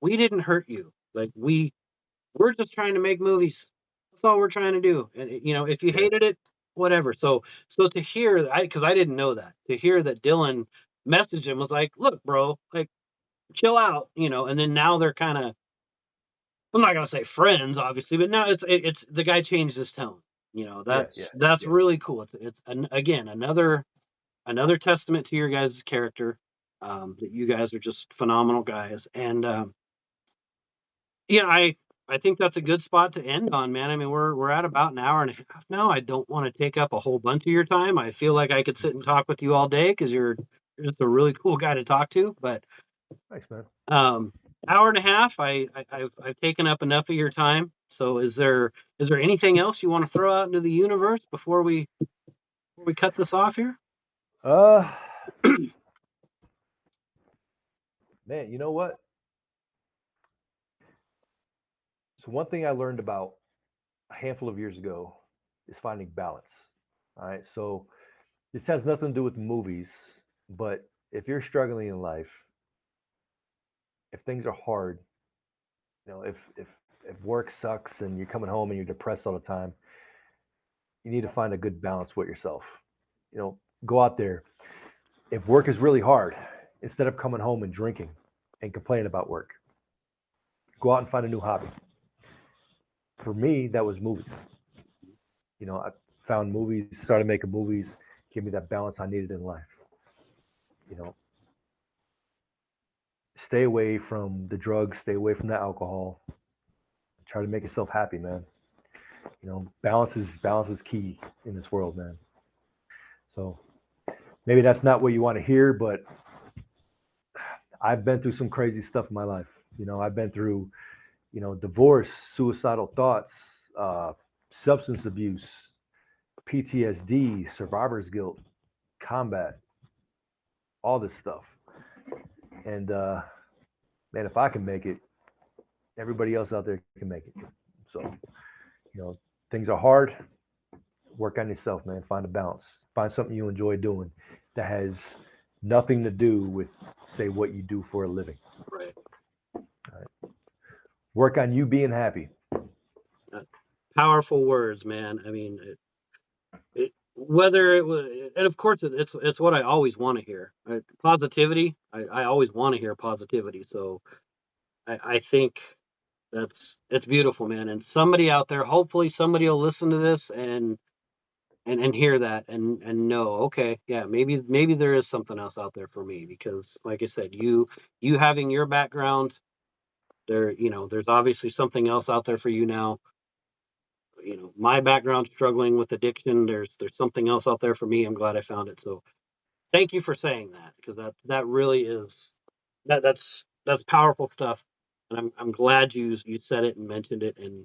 we didn't hurt you. Like, we're just trying to make movies. That's all we're trying to do. And if you yeah, hated it, whatever. So to hear, because I didn't know that, to hear that Dylan messaged him was like, look, bro, like, chill out, and then now they're kind of, I'm not gonna say friends, obviously, but now it's the guy changed his tone. yeah, yeah, That's yeah. really cool. Again, another testament to your guys' character. That you guys are just phenomenal guys, and I think that's a good spot to end on, man. I mean, we're at about an hour and a half now. I don't want to take up a whole bunch of your time. I feel like I could sit and talk with you all day because you're just a really cool guy to talk to. But Thanks, man. um, hour and a half, I've taken up enough of your time. So is there anything else you want to throw out into the universe before we cut this off here? Uh, Man, you know what? So one thing I learned about a handful of years ago is finding balance. All right, so this has nothing to do with movies, but if you're struggling in life, if things are hard, if work sucks and you're coming home and you're depressed all the time, you need to find a good balance with yourself. Go out there. If work is really hard, instead of coming home and drinking and complaining about work, go out and find a new hobby. For me, that was movies. I found movies, started making movies, give me that balance I needed in life. You know, Stay away from the drugs, stay away from the alcohol. Try to make yourself happy, man. Balance is key in this world, man. So maybe that's not what you want to hear, but I've been through some crazy stuff in my life. I've been through, divorce, suicidal thoughts, substance abuse, PTSD, survivor's guilt, combat, all this stuff. And man, if I can make it, everybody else out there can make it. So, you know, things are hard. Work on yourself, man. Find a balance. Find something you enjoy doing that has nothing to do with, say, what you do for a living. Right. All right. Work on you being happy. Powerful words, man. I mean, whether it was, and of course, it's what I always want to hear. Positivity. I always want to hear positivity. So I think it's beautiful, man. And somebody out there, hopefully, somebody will listen to this and hear that and know, okay, yeah, maybe there is something else out there for me, because like I said, you having your background there, there's obviously something else out there for you now. My background struggling with addiction, there's something else out there for me. I'm glad I found it. So thank you for saying that, because that really is that's powerful stuff. And I'm glad you said it and mentioned it, and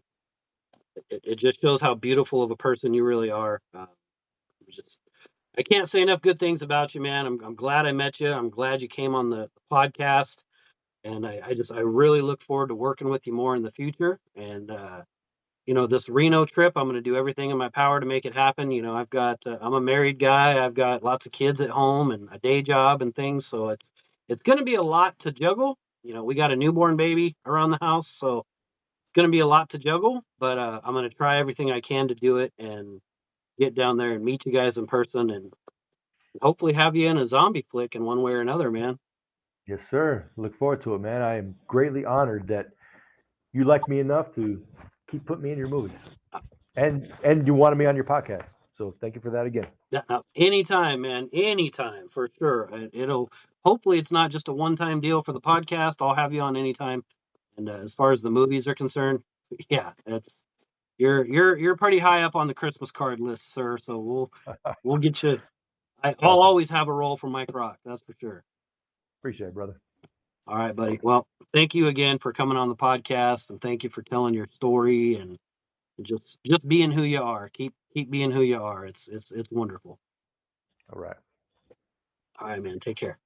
it just shows how beautiful of a person you really are. Just I can't say enough good things about you, man. I'm glad I met you. I'm glad you came on the podcast, and I really look forward to working with you more in the future. And this Reno trip, I'm going to do everything in my power to make it happen. I'm a married guy. I've got lots of kids at home and a day job and things, so it's going to be a lot to juggle. We got a newborn baby around the house, so it's going to be a lot to juggle. But I'm going to try everything I can to do it and get down there and meet you guys in person, and hopefully have you in a zombie flick in one way or another, man. Yes, sir. Look forward to it, man. I am greatly honored that you like me enough to keep putting me in your movies, and you wanted me on your podcast. So thank you for that again. Anytime, man. Anytime, for sure. It'll hopefully it's not just a one-time deal for the podcast. I'll have you on anytime. And as far as the movies are concerned, yeah, it's you're pretty high up on the Christmas card list, sir. So we'll get you. I'll Awesome. always have a role for Mike Rock. That's for sure. Appreciate it, brother. All right, buddy. Well, thank you again for coming on the podcast, and thank you for telling your story and just being who you are. Keep being who you are. It's wonderful. All right. All right, man. Take care.